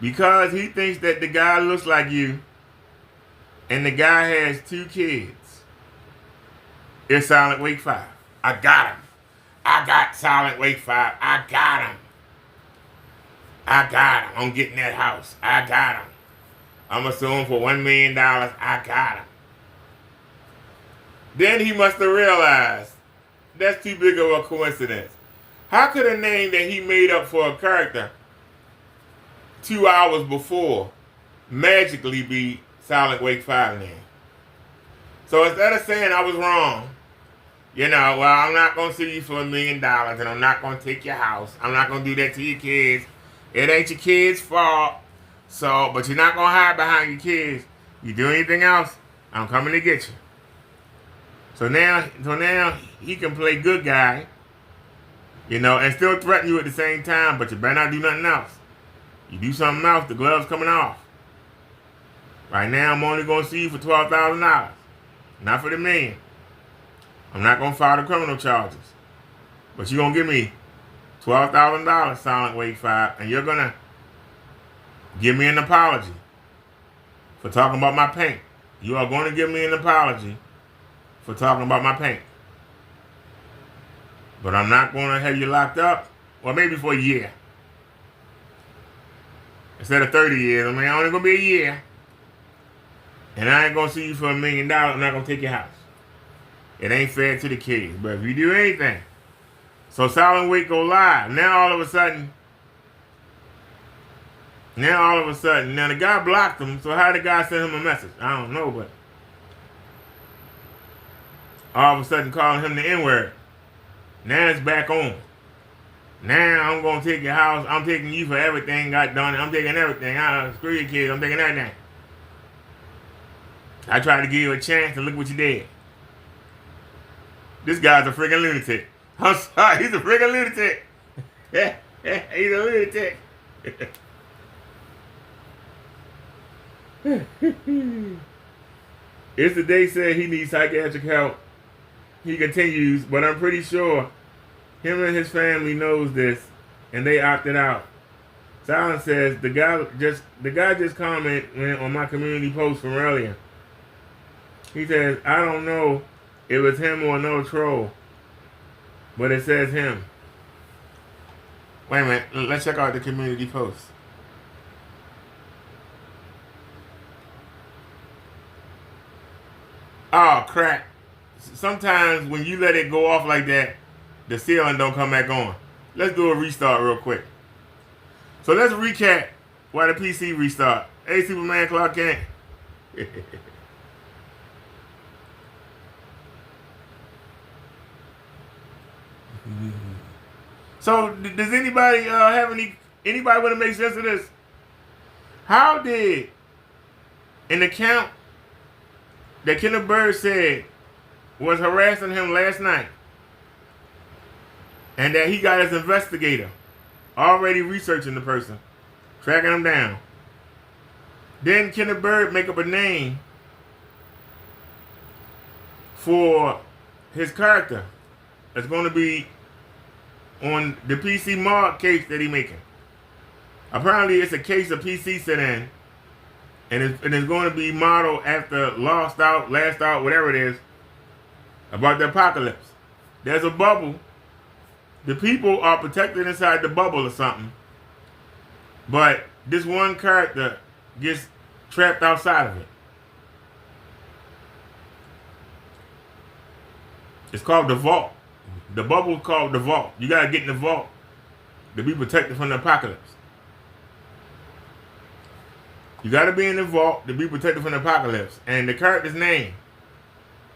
because he thinks that the guy looks like you, and the guy has 2 kids, it's Silent Wake 5. I got him. I got Silent Wake 5. I got him. I got him. I'm getting that house. I got him. I'm going to sue him for $1 million. I got him. Then he must have realized that's too big of a coincidence. How could a name that he made up for a character 2 hours before magically be Silent Wake 5 name? So instead of saying I was wrong, well, I'm not going to sue you for $1 million and I'm not going to take your house. I'm not going to do that to your kids. It ain't your kids' fault. So, but you're not going to hide behind your kids. You do anything else, I'm coming to get you. So now he can play good guy, and still threaten you at the same time, but you better not do nothing else. You do something else, the glove's coming off. Right now, I'm only going to sue you for $12,000. Not for the $1 million. I'm not going to file the criminal charges. But you're going to give me $12,000, Silent Wake 5, and you're going to give me an apology for talking about my paint. You are going to give me an apology for talking about my paint. But I'm not going to have you locked up, or maybe for a year. Instead of 30 years, only going to be a year. And I ain't going to sue you for $1 million. I'm not going to take your house. It ain't fair to the kids. But if you do anything. So Silent Wake go live. Now all of a sudden, now the guy blocked him. So how did the guy send him a message? I don't know, but all of a sudden calling him the N-word. Now it's back on. Now I'm going to take your house. I'm taking you for everything got done. I'm taking everything. Screw your kids. I'm taking everything. I tried to give you a chance and look what you did. This guy's a freaking lunatic. I'm sorry, he's a freaking lunatic. Yeah. He's a lunatic. It's the day said he needs psychiatric help. He continues, but I'm pretty sure him and his family knows this, and they opted out. Silence says the guy just commented on my community post from earlier. He says, I don't know if it was him or another troll, but it says him. Wait a minute, let's check out the community post. Oh crap. Sometimes when you let it go off like that, the ceiling don't come back on. Let's do a restart real quick. So let's recap why the PC restart. Hey Superman Clark Kent. So does anybody have anybody want to make sense of this? How did an account that Kenneth Bird said was harassing him last night, and that he got his investigator already researching the person, tracking him down, then Kenneth Bird make up a name for his character that's going to be on the PC Mod case that he making. Apparently it's a case of PC sit in, and it's going to be modeled after Last Out, whatever it is, about the apocalypse. There's a bubble. The people are protected inside the bubble or something. But this one character gets trapped outside of it. It's called the vault. The bubble is called the vault. You gotta get in the vault to be protected from the apocalypse. You gotta be in the vault to be protected from the apocalypse. And the character's name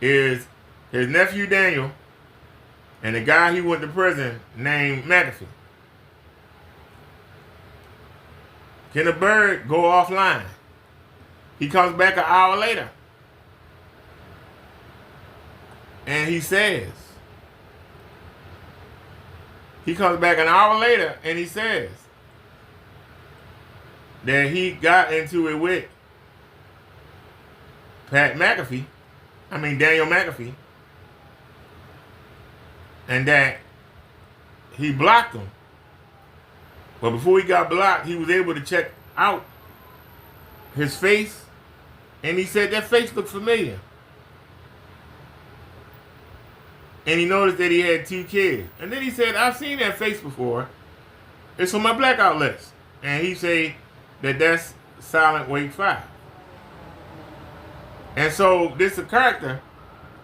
is his nephew Daniel and the guy he went to prison named McAfee. Kenneth Bird go offline. He comes back an hour later. And he says, that he got into it with Daniel McAfee, and that he blocked him. But before he got blocked, he was able to check out his face, and he said that face looked familiar. And he noticed that he had 2 kids. And then he said, I've seen that face before. It's on my blackout list. And he said that that's Silent Wake 5. And so this character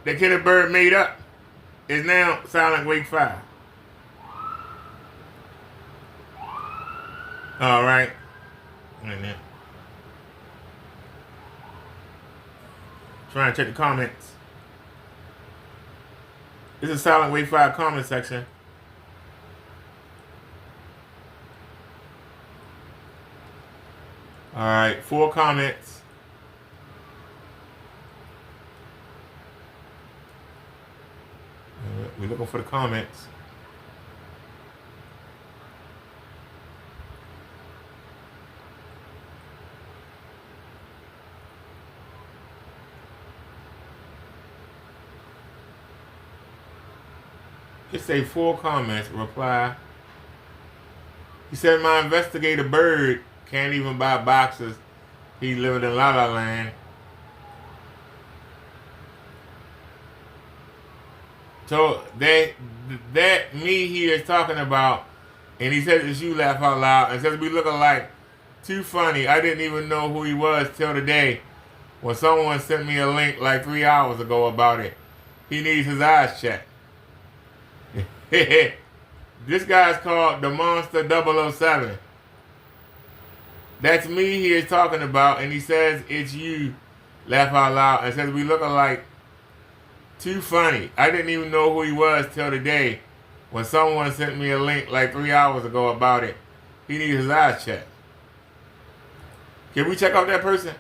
that Kenneth Bird made up is now Silent Wake 5. All right. Trying to check the comments. This is Silent Wake 5 comment section. All right, 4 comments. We're looking for the comments. Just say 4 comments. Reply. He said, my investigator Bird can't even buy boxes. He living in La La Land. So that me he is talking about, and he says it's you, laugh out loud, and says we looking like too funny. I didn't even know who he was till today when someone sent me a link like 3 hours ago about it. He needs his eyes checked. This guy's called the Monster 007. That's me he is talking about, and he says it's you, laugh out loud, and says we look alike. Too funny. I didn't even know who he was till today when someone sent me a link like 3 hours ago about it. He needs his eyes checked. Can we check out that person?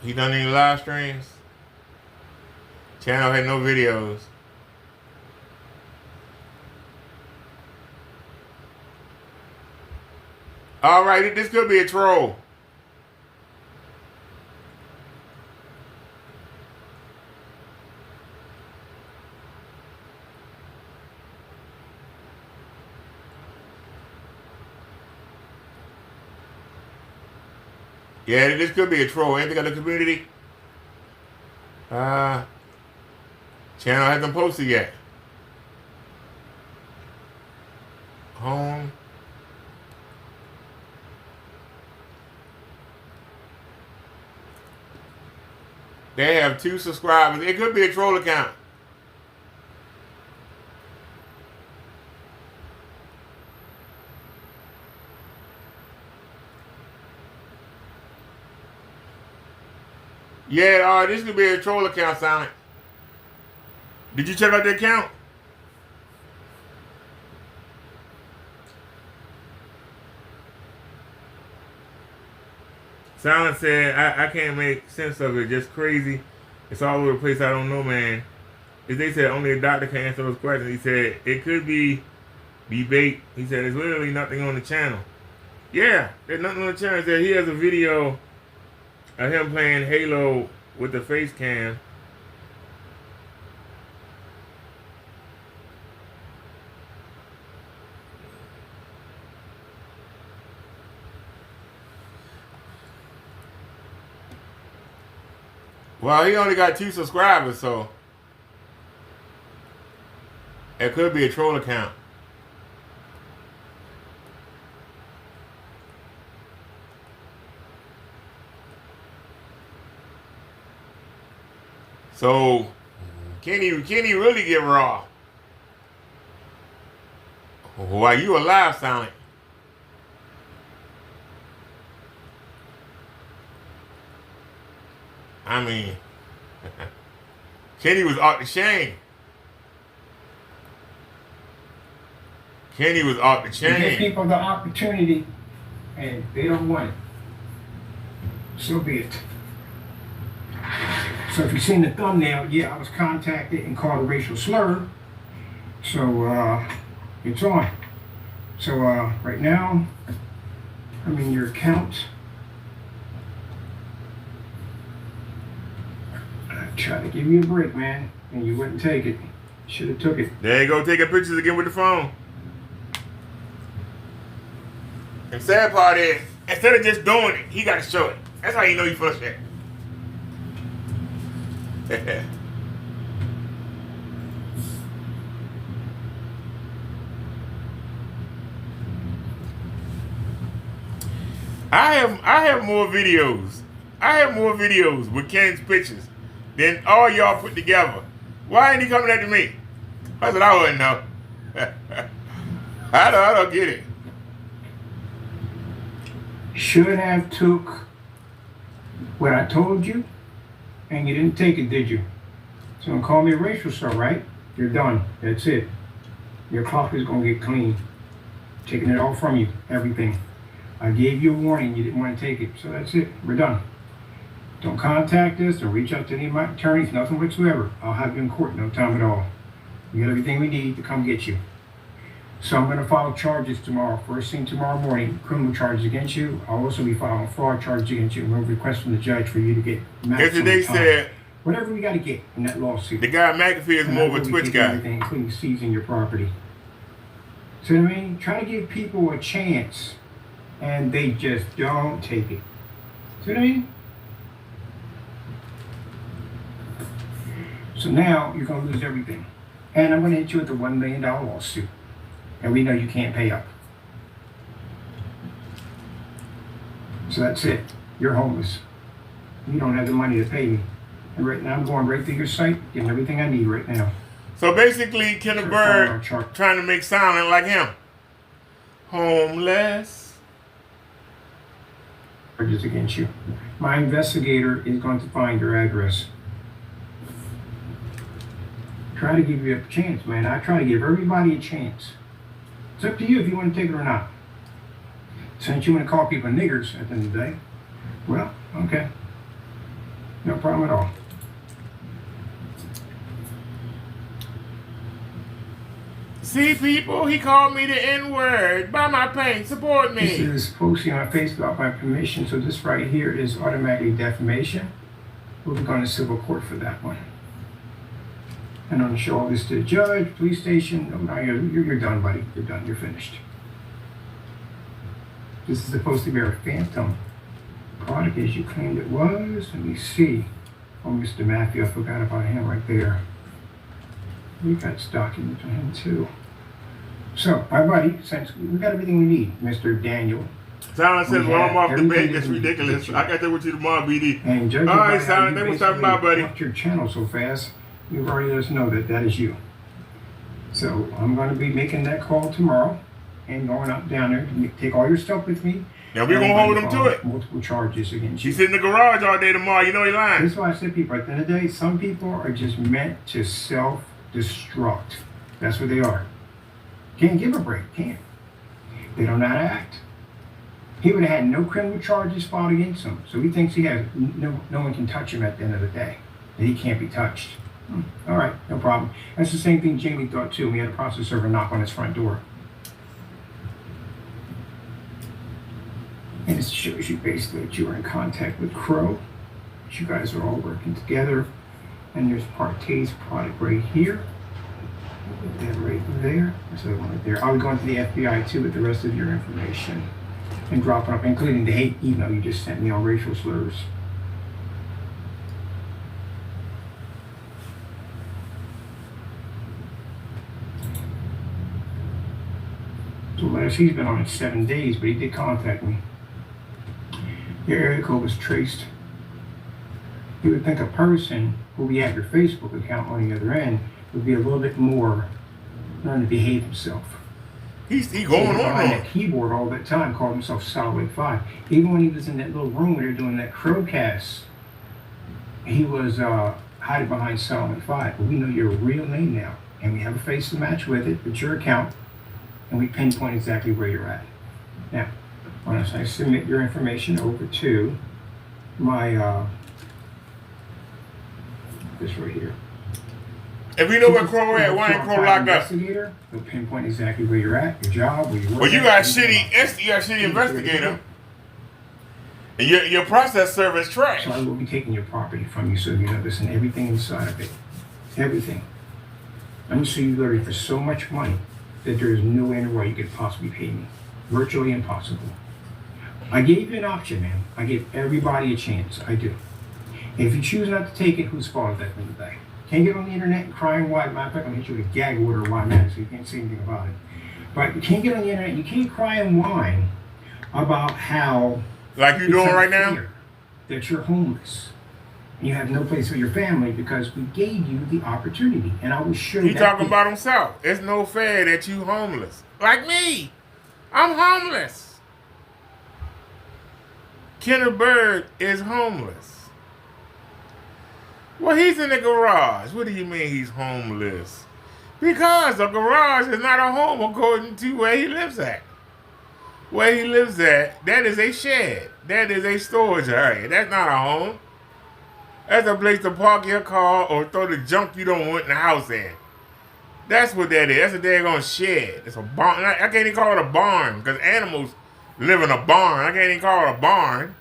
He done any live streams? Channel had no videos. Alright, this could be a troll. Yeah, this could be a troll. Anything on the community? Channel hasn't posted yet. Home. They have 2 subscribers. It could be a troll account. Yeah, this could be a troll account, Silent. Did you check out the account? Silent said, I can't make sense of it. Just crazy. It's all over the place. I don't know, man. As they said, only a doctor can answer those questions. He said, it could be debate. He said, there's literally nothing on the channel. Yeah, there's nothing on the channel. He said he has a video of him playing Halo with the face cam. Well, he only got 2 subscribers, so it could be a troll account. So, can he really get raw? While you alive, Silent? I mean, Kenny was off the chain. Kenny was off the chain. You give people the opportunity, and they don't want it. So be it. So if you've seen the thumbnail, yeah, I was contacted and called a racial slur. So it's on. So right now, I'm in your account. I tried to give you a break, man, and you wouldn't take it. Should have took it. There you go, taking pictures again with the phone. And sad part is, instead of just doing it, he got to show it. That's how you know you frustrated. I have more videos. I have more videos with Ken's pictures than all y'all put together. Why ain't he coming after me? I said I wouldn't know. I don't get it. Should have took what I told you, and you didn't take it, did you? So don't call me a racial slur, right? You're done. That's it. Your clock is gonna get clean. Taking it all from you, everything. I gave you a warning, you didn't want to take it, so that's it. We're done. Don't contact us or reach out to any of my attorneys, nothing whatsoever. I'll have you in court no time at all. We got everything we need to come get you. So I'm going to file charges tomorrow, first thing tomorrow morning, criminal charges against you. I'll also be filing fraud charges against you. We'll request from the judge for you to get maximum Yesterday time. said Whatever we got to get in that lawsuit. the guy McAfee is more of a Twitch guy. Everything, including seizing your property. See what I mean? Try to give people a chance, and they just don't take it. See what I mean? So now you're going to lose everything. And I'm going to hit you with a $1 million lawsuit. And we know you can't pay up. So that's it. You're homeless. You don't have the money to pay me. And right now I'm going right through your site, getting everything I need right now. So basically, Kenneth Bird trying to make Silent like him. Homeless. Charges against you. My investigator is going to find your address. Try to give you a chance, man. I try to give everybody a chance. It's up to you if you want to take it or not. Since you want to call people niggers at the end of the day, well, okay. No problem at all. See, people, he called me the N-word. Buy my paint. Support This me. is posting on Facebook without my permission, so this right here is automatically defamation. We'll be going to civil court for that one. And I'm going to show all this to the judge, police station. No, no, you're done, buddy. You're done. You're finished. This is supposed to be our phantom product as you claimed it was. Let me see. Oh, Mr. Matthew, I forgot about him right there. We got documents on him too. So, my buddy, since we got everything we need, Mr. Daniel. Silent says, well, I'm off the everything bed. That's that we ridiculous. need. I got that with you tomorrow, BD. And judging All right, by how Silent, you thanks for stopping by, basically buddy. upped your channel so fast, you've already let us know that that is you. So I'm going to be making that call tomorrow and going up down there to take all your stuff with me. Now we're gonna hold him to it. Multiple charges against you. He's sitting in the garage all day tomorrow. You know he lying. That's why I said, people, at the end of the day, some people are just meant to self-destruct. That's what they are. Can't give a break. Can't. They don't know how to act. He would have had no criminal charges filed against him. So he thinks he has no one can touch him at the end of the day. That he can't be touched. All right, no problem. That's the same thing Jamie thought too. We had a process server knock on his front door. And it shows you basically that you are in contact with Crow. That you guys are all working together. And there's Partay's product right here. Put that right there. That's the one right there. I'll be going to the FBI too with the rest of your information. And drop it up, including the hate email you just sent me on racial slurs. So last he's been on it 7 days, but he did contact me. Your area code was traced. You would think a person who we have your Facebook account on the other end would be a little bit more learn to behave himself. He going on behind that keyboard all that time, called himself Solid 5. Even when he was in that little room where they're doing that Crowcast, he was hiding behind Solid 5. But we know your real name now, and we have a face to match with it. It's your account, and we pinpoint exactly where you're at. Now, once I submit your information over to my this right here. If we know where Crow at, why ain't Crow locked up? Investigator, they'll pinpoint exactly where you're at, your job, where you work. Well, you got shitty investigator. And your process server is trash. So I will be taking your property from you, so you know this and everything inside of it. Everything. I'm going to sue you literally for so much money that there is no way in the world you could possibly pay me. Virtually impossible. I gave you an option, man. I gave everybody a chance. I do. If you choose not to take it, whose fault is that in the day? Can't get on the internet and crying why. Matter of fact, I'm going to hit you with a gag order why man, so you can't say anything about it. But you can't get on the internet, you can't cry and whine about how like you doing right now? That you're homeless. And you have no place for your family because we gave you the opportunity. And I will show you. He talking about himself. It's no fair that you homeless. Like me. I'm homeless. Kenneth Bird is homeless. Well, he's in the garage. What do you mean he's homeless? Because a garage is not a home according to where he lives at. Where he lives at, that is a shed. That is a storage area. That's not a home. That's a place to park your car or throw the junk you don't want in the house in. That's what that is. That's a daggone shed. It's a barn. I can't even call it a barn because animals live in a barn. I can't even call it a barn.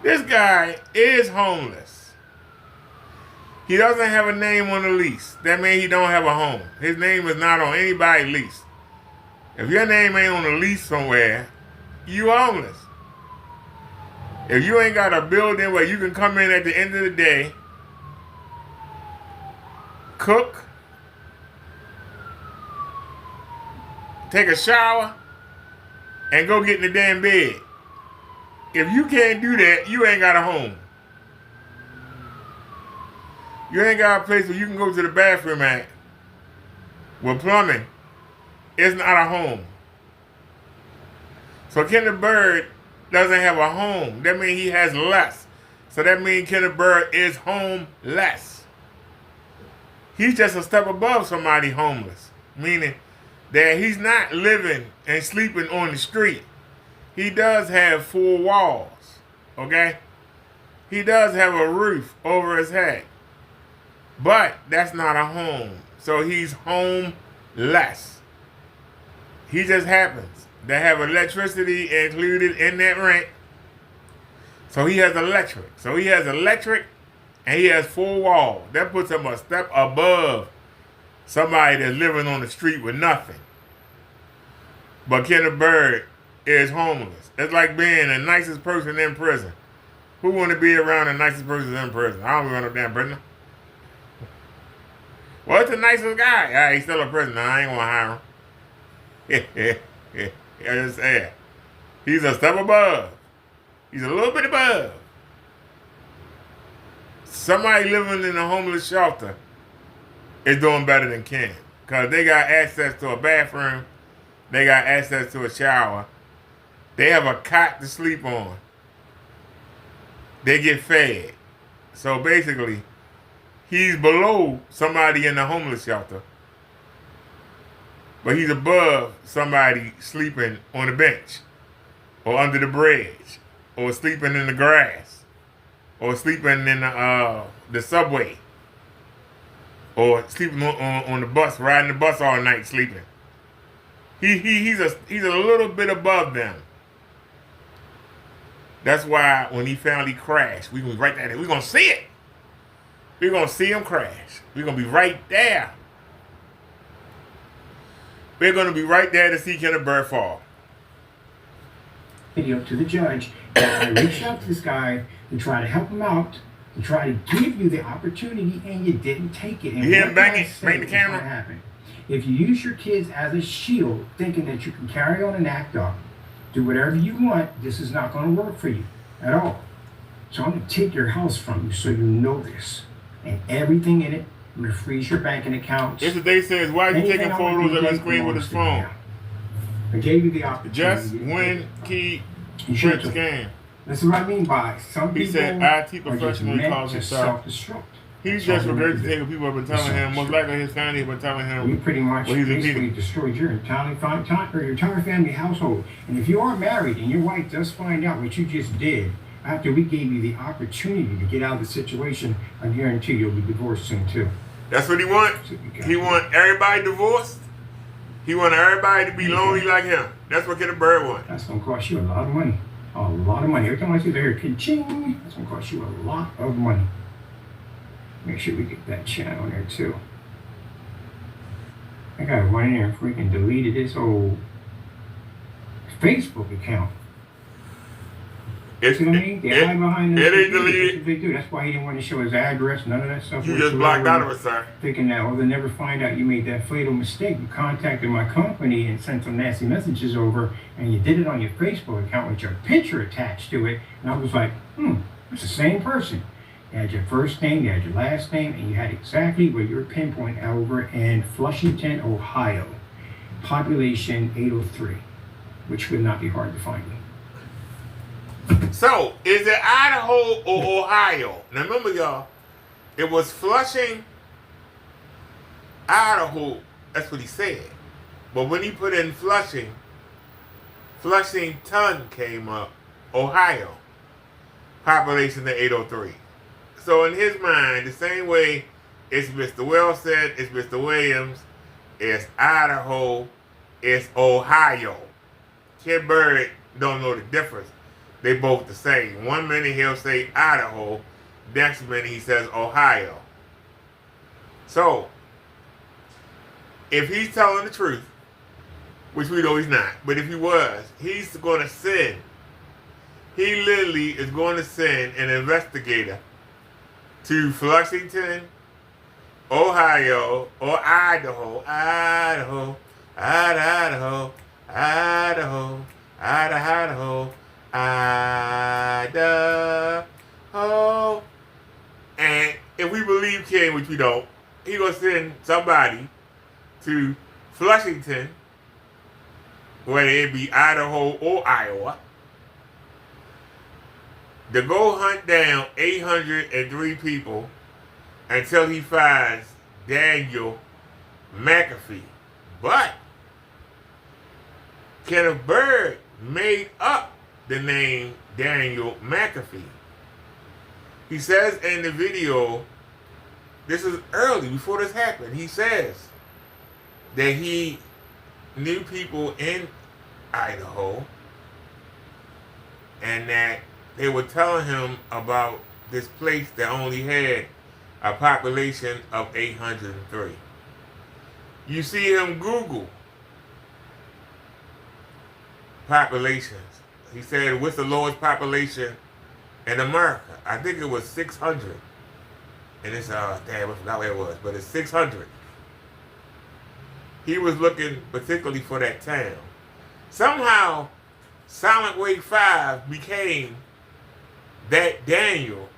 This guy is homeless. He doesn't have a name on the lease. That means he don't have a home. His name is not on anybody's lease. If your name ain't on a lease somewhere, you homeless. If you ain't got a building where you can come in at the end of the day, cook, take a shower, and go get in the damn bed. If you can't do that, you ain't got a home. You ain't got a place where you can go to the bathroom at with plumbing. It's not a home. So Kenneth Bird doesn't have a home. That means he has less. So that means Kenneth Bird is homeless. He's just a step above somebody homeless. Meaning that he's not living and sleeping on the street. He does have 4 walls. Okay? He does have a roof over his head. But that's not a home. So he's homeless. He just happens to have electricity included in that rent. So he has electric. So he has electric and he has 4 walls. That puts him a step above somebody that's living on the street with nothing. But Kenneth Byrd is homeless. It's like being the nicest person in prison. Who want to be around the nicest person in prison? I don't want no damn prisoner. What's the nicest guy? He's still a prisoner. I ain't gonna hire him. I just said. He's a step above. He's a little bit above. Somebody living in a homeless shelter is doing better than Ken. Because they got access to a bathroom. They got access to a shower. They have a cot to sleep on. They get fed. So basically, he's below somebody in the homeless shelter. But he's above somebody sleeping on the bench. Or under the bridge. Or sleeping in the grass. Or sleeping in the subway. Or sleeping on the bus, riding the bus all night sleeping. He's a little bit above them. That's why when he finally crashed, we're gonna be right there. We're gonna see it. We're gonna see him crash. We're gonna be right there. We're gonna be right there to see Kenneth Byrd fall. Video to the judge. And I reached out to this guy to try to help him out, to try to give you the opportunity, and you didn't take it. And you hear him bang the camera? Happen. If you use your kids as a shield, thinking that you can carry on and act up, do whatever you want, this is not going to work for you at all. So I'm going to take your house from you so you know this. And everything in it, I'm going to freeze your banking accounts. This is what they says, why are you taking photos of his screen with his phone? I gave you the opportunity. Just win, key, print, scan. This is what I mean by some people. He said, IT are just professional calls meant to himself. self-destruct. He's just regurgitating people have been telling him, most likely his family have been telling him. You pretty much what he's basically repeating. destroyed your entire family household. And if you are married and your wife does find out what you just did, after we gave you the opportunity to get out of the situation, I guarantee you'll be divorced soon too. That's what he want. He want everybody divorced. He want everybody to be lonely like him. That's what Kenneth Byrd want. That's going to cost you a lot of money. A lot of money. Every time I see the hair, ka-ching, that's going to cost you a lot of money. Make sure we get that chat on there too. I gotta run in there and freaking deleted this old Facebook account. See what I mean? The eye behind it this. ain't deleted. They do. That's why he didn't want to show his address, none of that stuff. You just blocked out of it, sir. Thinking that, they'll never find out you made that fatal mistake. You contacted my company and sent some nasty messages over, and you did it on your Facebook account with your picture attached to it. And I was like, it's the same person. You had your first name, you had your last name, and you had exactly where your pinpoint over in Flushington, Ohio. Population 803, which would not be hard to find. So, is it Idaho or Ohio? Now remember, y'all, it was Flushing, Idaho. That's what he said. But when he put in Flushing, Flushington came up, Ohio. Population of 803. So in his mind, the same way it's Mr. Wilson, it's Mr. Williams, it's Idaho, it's Ohio. Kid Byrd don't know the difference. They both the same. One minute he'll say Idaho, next minute he says Ohio. So, if he's telling the truth, which we know he's not, but if he was, he's going to send. He literally is going to send an investigator to Flushington, Ohio, or Idaho, Idaho, Idaho, Idaho, Idaho, Idaho. And if we believe Ken, which we don't, he's going to send somebody to Flushington, whether it be Idaho or Iowa, to go hunt down 803 people until he finds Daniel McAfee. But Kenneth Byrd made up the name Daniel McAfee. He says in the video, this is early, before this happened, he says that he knew people in Idaho and that they were telling him about this place that only had a population of 803. You see him Google populations. He said, what's the lowest population in America? I think it was 600. And it's, damn, I forgot where it was, but it's 600. He was looking particularly for that town. Somehow, Silent Wave 5 became that Daniel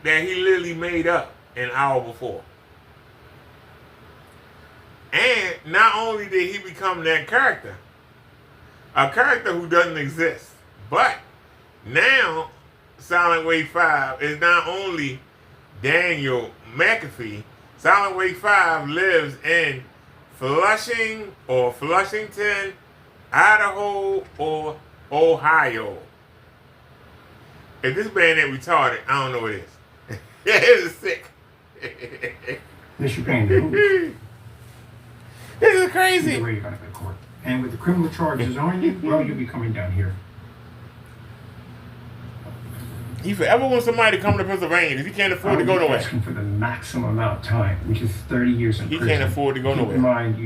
that he literally made up an hour before. And not only did he become that character, a character who doesn't exist, but now Silent Wave 5 is not only Daniel McAfee. Silent Wave 5 lives in Flushing or Flushington, Idaho, or Ohio. If this man ain't retarded, I don't know what it is. Yeah, it is sick. Mr. Payne, this is crazy. either way, you gotta go to court. And with the criminal charges on you, well, you'll be coming down here. He forever wants somebody to come to Pennsylvania because he can't afford to go nowhere. Asking for the maximum amount of time, which is 30 years in He prison. can't afford to go Keep nowhere. in mind,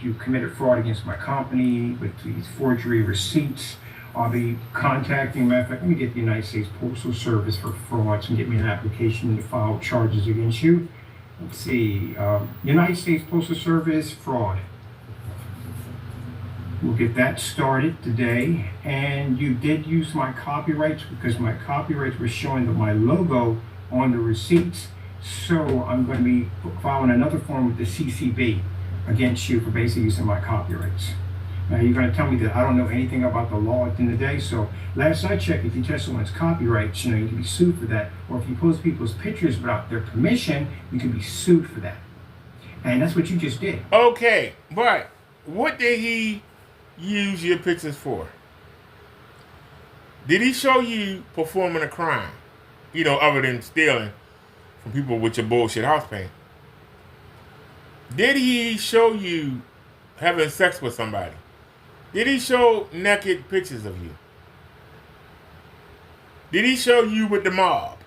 you committed fraud against my company with these forgery receipts. I'll be contacting, matter of fact, let me get the United States Postal Service for frauds and get me an application to file charges against you. Let's see, United States Postal Service fraud. We'll get that started today. And you did use my copyrights because my copyrights were showing my logo on the receipts. So I'm going to be filing another form with the CCB against you for basically using my copyrights. Now you're going to tell me that I don't know anything about the law at the end of the day. So last I checked, if you touch someone's copyrights, you can be sued for that. Or if you post people's pictures without their permission, you can be sued for that. And that's what you just did. Okay, but what did he use your pictures for? Did he show you performing a crime? Other than stealing from people with your bullshit house paint. Did he show you having sex with somebody? Did he show naked pictures of you? Did he show you with the mob?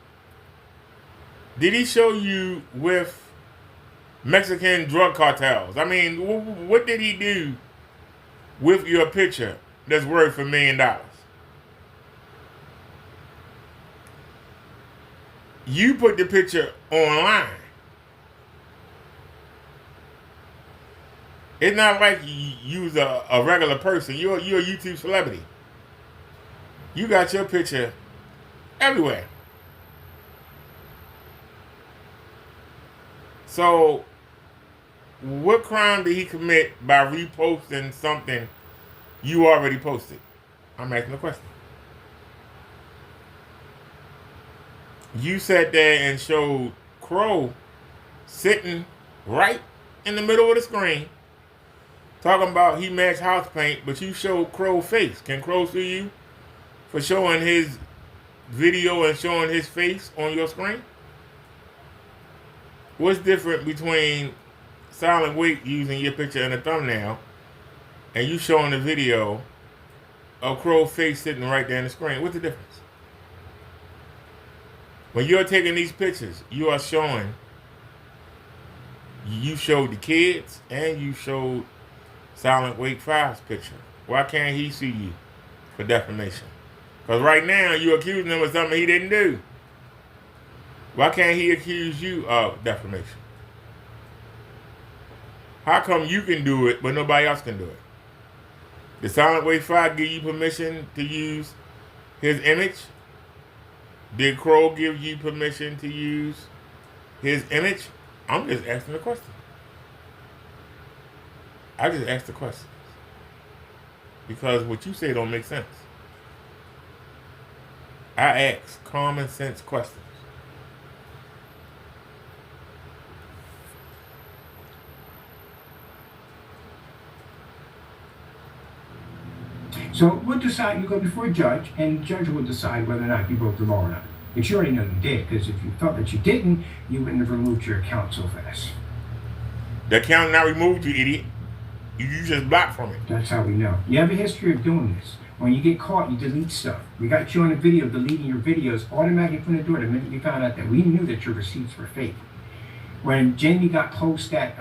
Did he show you with Mexican drug cartels? I mean, what did he do with your picture that's worth $1 million? You put the picture online. It's not like you's a regular person. You're a YouTube celebrity. You got your picture everywhere. So, what crime did he commit by reposting something you already posted? I'm asking the question. You sat there and showed Crow sitting right in the middle of the screen talking about he matched house paint, but you showed Crow's face. Can Crow sue you for showing his video and showing his face on your screen? What's different between Silent Wave using your picture in a thumbnail and you showing the video of Crow's face sitting right there in the screen? What's the difference? When you're taking these pictures, you are showing, you showed the kids and you showed Silent Wave 5's picture. Why can't he sue you for defamation? Because right now you're accusing him of something he didn't do. Why can't he accuse you of defamation? How come you can do it but nobody else can do it? Did Silent Wave 5 give you permission to use his image? Did Crow give you permission to use his image? I'm just asking the question. I just asked the question. Because what you say don't make sense. I ask common sense questions. So we'll decide. You go before a judge, and the judge will decide whether or not you broke the law or not. But you already know you did, because if you felt that you didn't, you wouldn't have removed your account so fast. The account not removed, you idiot. You just blocked from it. That's how we know. You have a history of doing this. When you get caught, you delete stuff. We got you on the video deleting your videos automatically from the door the minute we found out that we knew that your receipts were fake. When Jamie got post that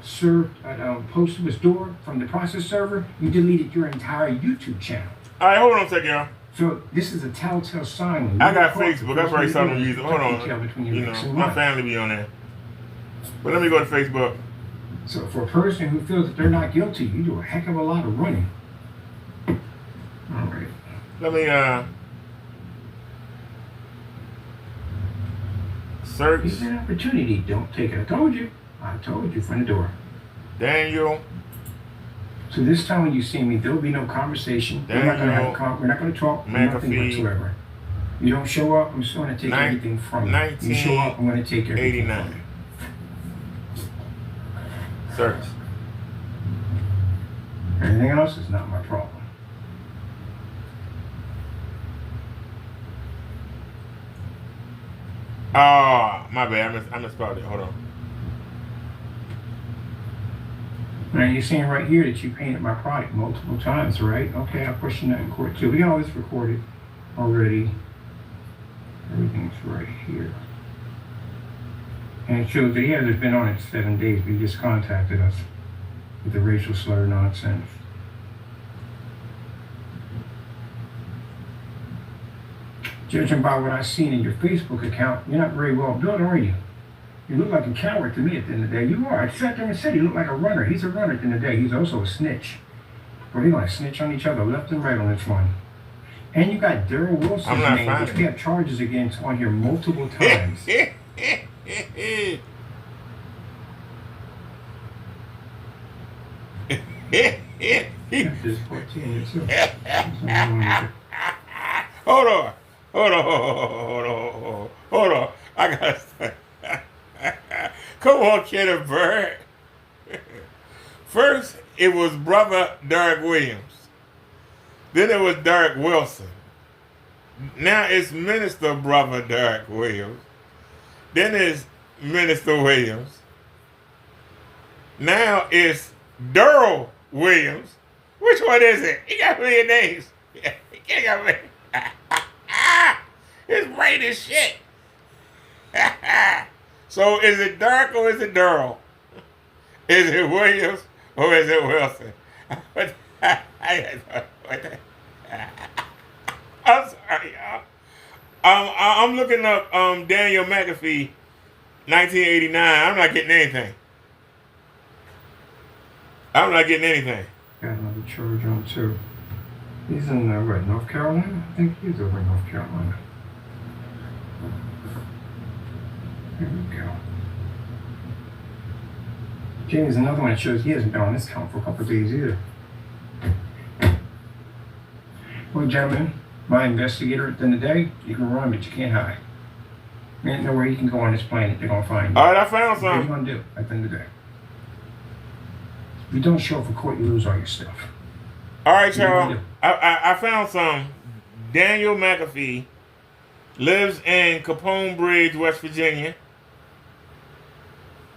post to his door from the process server, you deleted your entire YouTube channel. All right, hold on a second, y'all. So this is a telltale sign. I got Facebook. That's very seldom used. Hold on. You know, my family be on there. But let me go to Facebook. So for a person who feels that they're not guilty, you do a heck of a lot of running. All right. Let me search. It's an opportunity. Don't take it. I told you from the door. Daniel. So this time when you see me, there will be no conversation. We're not going to talk. Nothing whatsoever. You don't show up, I'm just going to take everything from you. You show up, I'm going to take everything from you. Search. Everything else is not my problem. Oh, my bad. I misspelled it. Hold on. Now you're seeing right here that you painted my product multiple times, right? Okay, I'll question that in court too. We got all this recorded already. Everything's right here. And it shows that he hasn't been on it 7 days, but he just contacted us with the racial slur nonsense. Judging by what I've seen in your Facebook account, you're not very well built, are you? You look like a coward to me at the end of the day. You are. I sat there and said you look like a runner. He's a runner at the end of the day. He's also a snitch. We're going to snitch on each other left and right on this one. And you got Daryl Wilson's name, which we have charges against on here multiple times. Hold on. I got to come on, Kenneth Bird. First, it was brother Derek Williams. Then it was Derek Wilson. Now it's Minister brother Derek Williams. Then it's Minister Williams. Now it's Daryl Williams. Which one is it? He got million names. He got me. His brain is shit. So is it Derek or is it Daryl? Is it Williams or is it Wilson? I'm sorry, y'all. I'm looking up Daniel McAfee, 1989. I'm not getting anything. Got another charge on too. He's in North Carolina? I think he's over in North Carolina. There we go. Jamie's another one that shows he hasn't been on this count for a couple of days either. Well, gentlemen, my investigator at the end of the day, you can run, but you can't hide. There ain't nowhere you can go on this planet they're going to find you. All right, I found something. What are you going to do at the end of the day? If you don't show up for court, you lose all your stuff. All right, y'all. I found some. Daniel McAfee lives in Capone Bridge, West Virginia.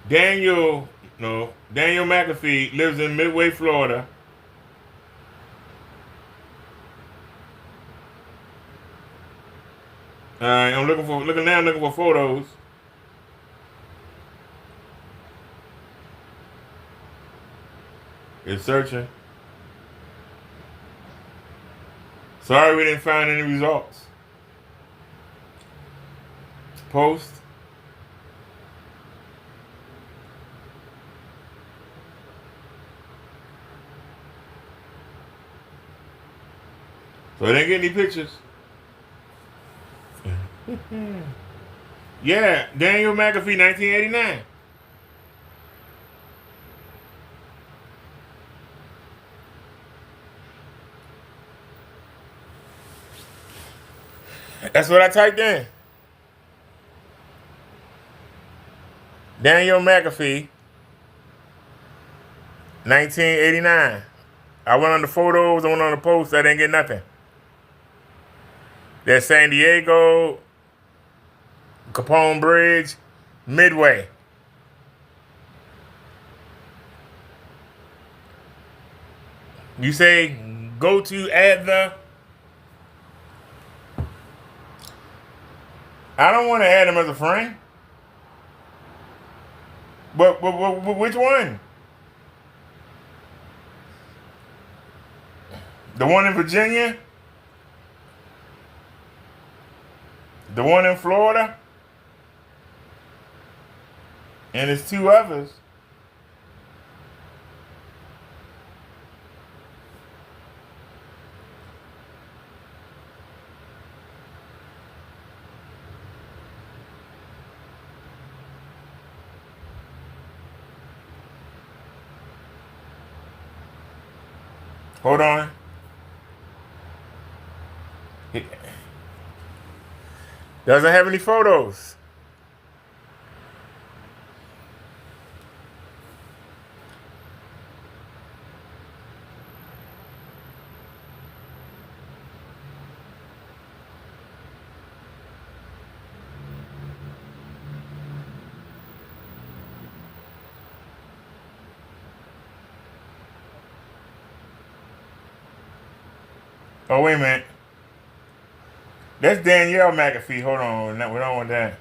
Daniel McAfee lives in Midway, Florida. I'm looking for photos. It's searching. Sorry we didn't find any results. Post. So I didn't get any pictures. Yeah, Daniel McAfee, 1989. That's what I typed in. Daniel McAfee, 1989. I went on the photos, I went on the posts, I didn't get nothing. There's San Diego, Capone Bridge, Midway. You say go to add the. I don't want to add him as a friend. But which one? The one in Virginia? The one in Florida? And there's two others. Hold on. It doesn't have any photos. Oh, wait a minute. That's Danielle McAfee. Hold on. No, we don't want that.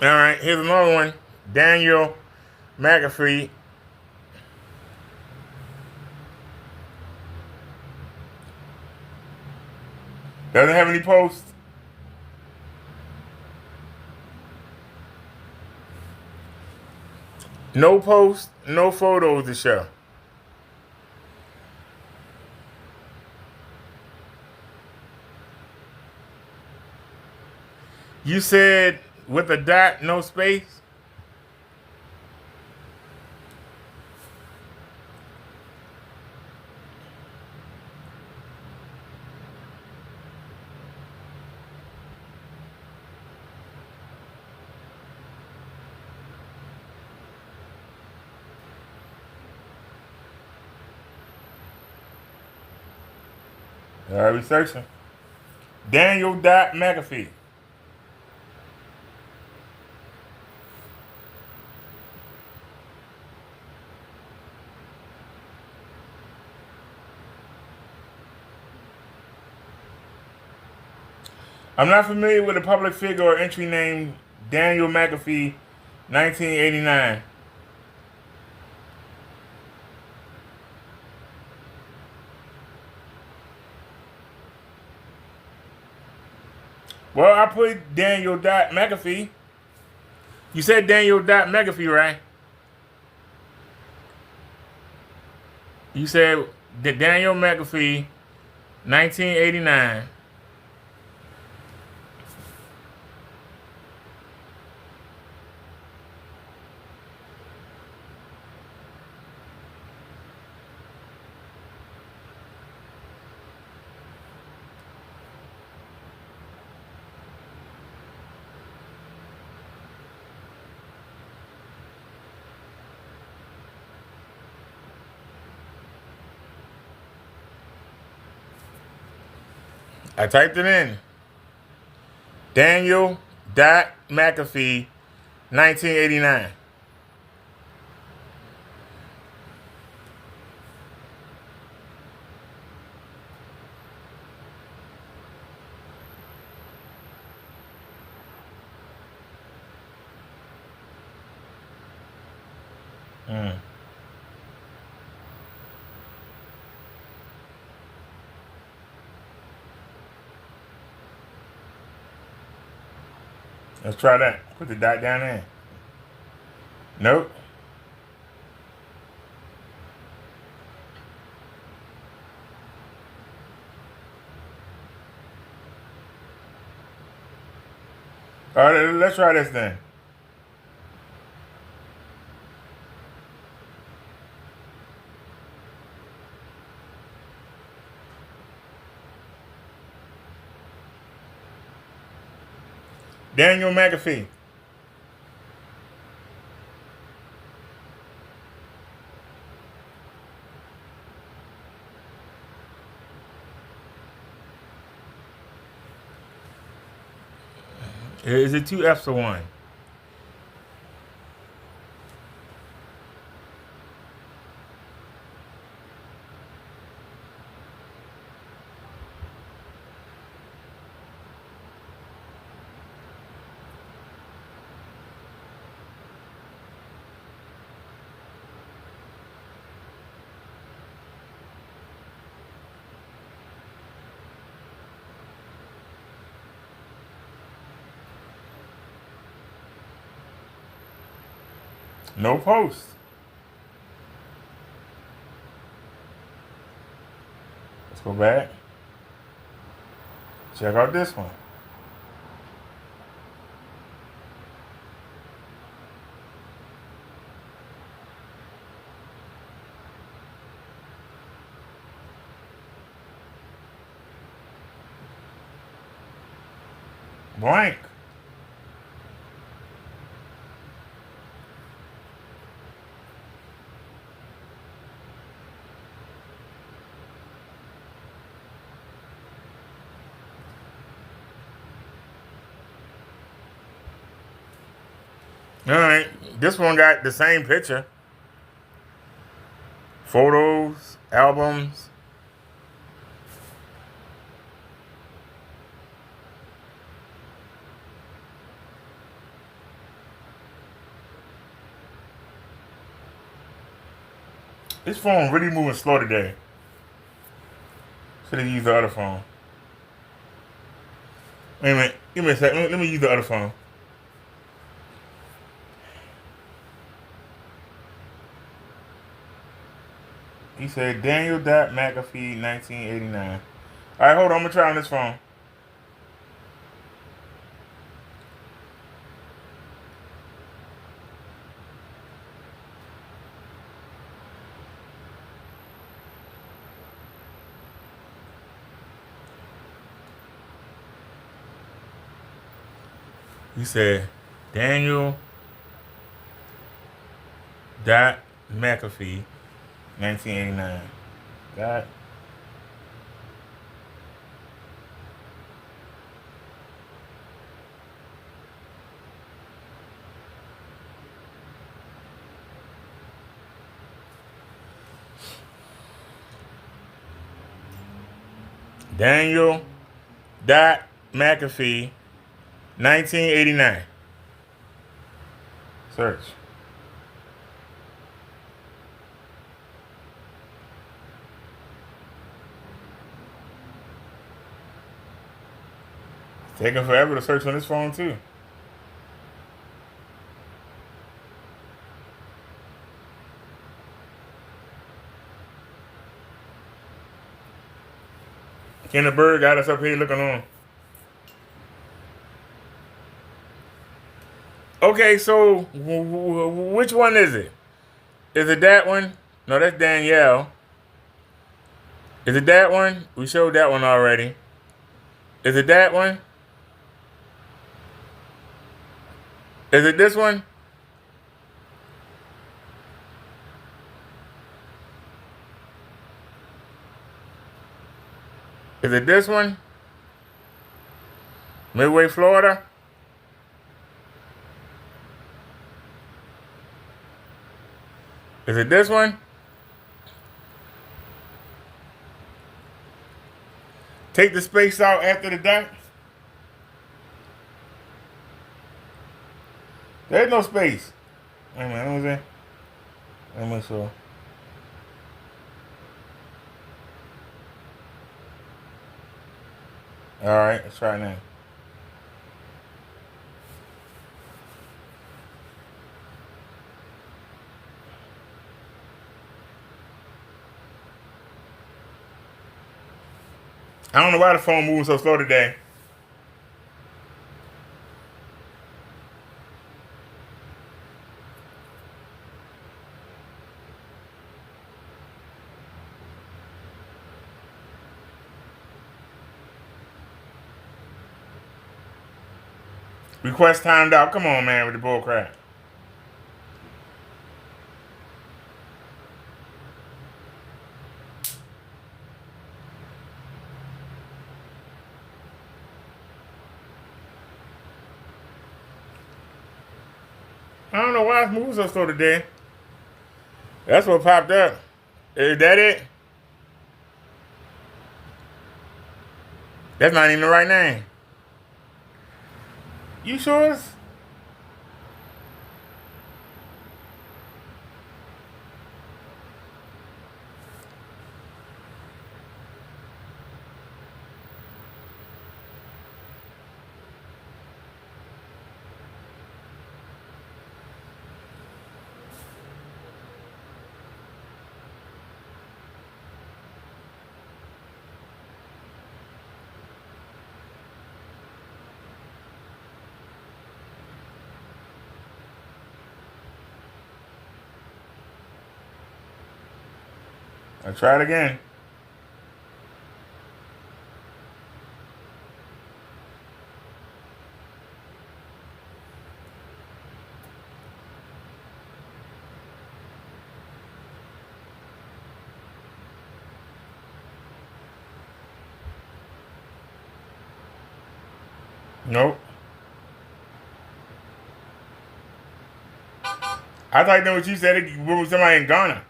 All right, here's another one. Daniel McAfee. Doesn't have any posts. No posts, no photos to show. You said with a dot, no space? All right, researching. Daniel dot McAfee. I'm not familiar with a public figure or entry named Daniel McAfee, 1989. Well, I put Daniel dot McAfee. You said Daniel dot McAfee, right? You said the Daniel McAfee, 1989. I typed it in. Daniel dot McAfee, 1989. Mm. Let's try that. Put the dot down there. Nope. All right, let's try this then. Daniel McAfee. Is it two F's or one? No post. Let's go back. Check out this one. Blank. All right. This one got the same picture. Photos, albums. This phone really moving slow today. Should have used the other phone. Wait a minute. Give me a second. Let me use the other phone. He said Daniel McAfee 1989. All right, hold on. I'm going to try on this phone. He said Daniel McAfee 1989. Dot. Daniel McAfee 1989. Search. Taking forever to search on this phone too. Kenna Bird got us up here looking on. Okay, so which one is it? Is it that one? No, that's Danielle. Is it that one? We showed that one already. Is it that one? Is it this one? Is it this one? Midway, Florida? Is it this one? Take the space out after the dot. There's no space. Wait a minute, let me see. Alright, let's try it now. I don't know why the phone moving so slow today. Request timed out. Come on, man, with the bull crap. I don't know why it's moving so slow today. That's what popped up. Is that it? That's not even the right name. You sure? I'll try it again. Nope. I thought that what you said it was somebody in Ghana.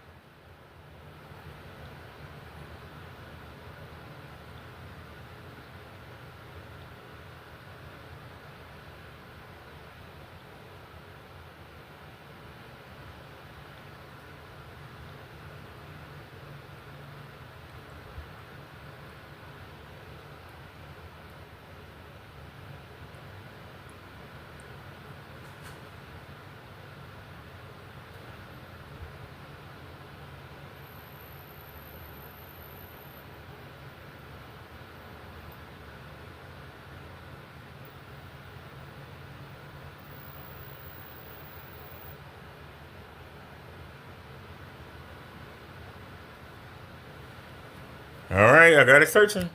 All right, I got it searching.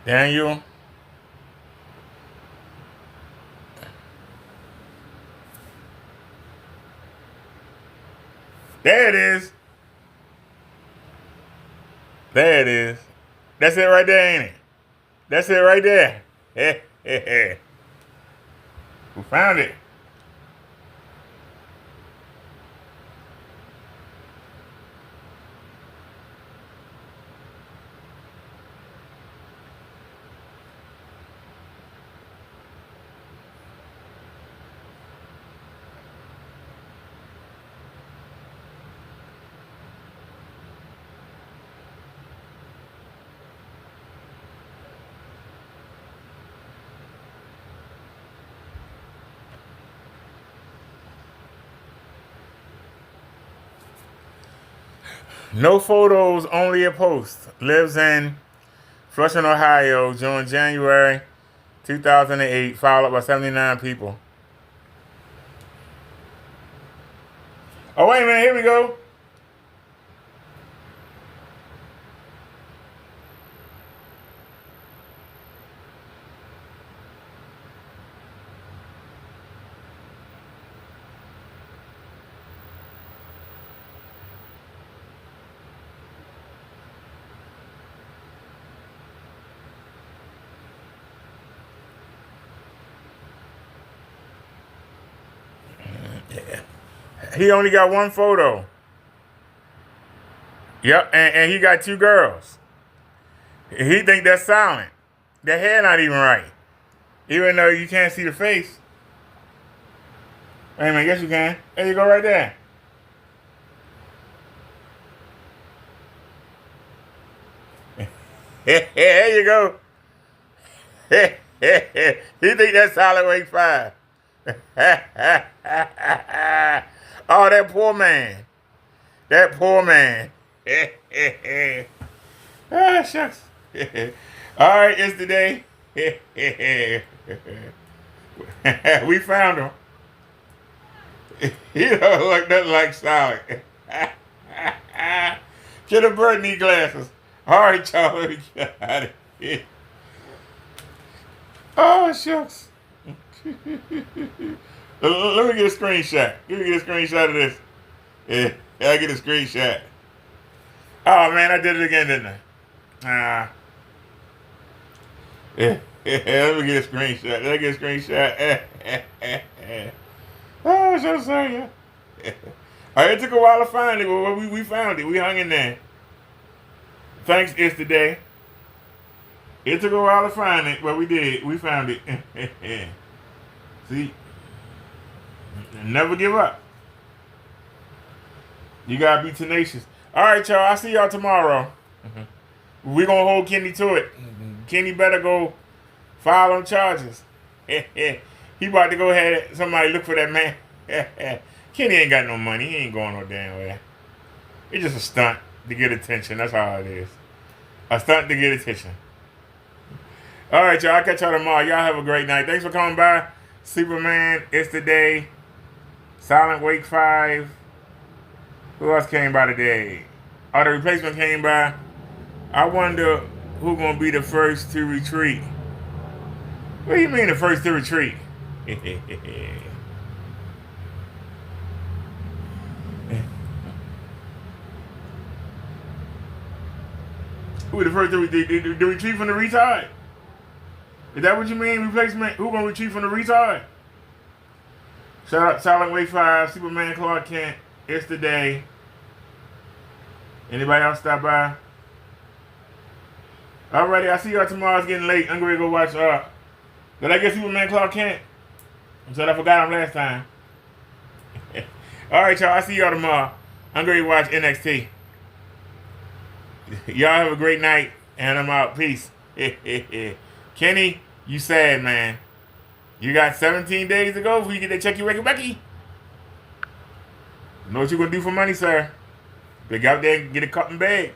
Daniel. There it is. There it is. That's it right there, ain't it? That's it right there. We found it. No photos, only a post. Lives in Flushing, Ohio, June, January 2008. Followed by 79 people. Oh, wait a minute. Here we go. He only got one photo. Yep, and he got two girls. He think that's silent. The hair not even right. Even though you can't see the face. Wait a minute, yes you can. There you go right there. There you go. He think that's solid weight 5. Oh, that poor man. That poor man. Ah, shucks. All right, it's the day. We found him. He don't look nothing like solid. Get a bird need glasses. All right, Charlie. Got it. Oh, shucks. Let me get a screenshot. Let me get a screenshot of this. Yeah, I get a screenshot. Oh, man, I did it again, didn't I? Yeah, let me get a screenshot. Let me get a screenshot. Oh, so sorry. All right, it took a while to find it, but we found it. We hung in there. Thanks, It's Today. It took a while to find it, but we did. We found it. See? Never give up. You gotta be tenacious. All right, y'all. I'll see y'all tomorrow. We're gonna hold Kenny to it. Kenny better go file on charges. He about to go ahead. Somebody look for that man. Kenny ain't got no money. He ain't going no damn way. It's just a stunt to get attention. That's all it is. A stunt to get attention. All right, y'all. I'll catch y'all tomorrow. Y'all have a great night. Thanks for coming by. Superman, It's Today. Silent Wake 5. Who else came by today? Oh, the replacement came by. I wonder who gonna be the first to retreat. What do you mean the first to retreat? Who the first to retreat from the retard? Is that what you mean, replacement? Who gonna retreat from the retard? Shout out Silent Wave 5, Superman, Clark Kent, It's Today. Anybody else stop by? Alrighty, I'll see y'all tomorrow. It's getting late. I'm gonna go watch did I get Superman, Clark Kent? I said I forgot him last time. Alright, y'all, I'll see y'all tomorrow. I'm gonna watch NXT. Y'all have a great night, and I'm out. Peace. Kenny, you sad, man. You got 17 days to go before you get that check your record, Becky. Know what you gonna do for money, sir? Big out there and get a cut and bag.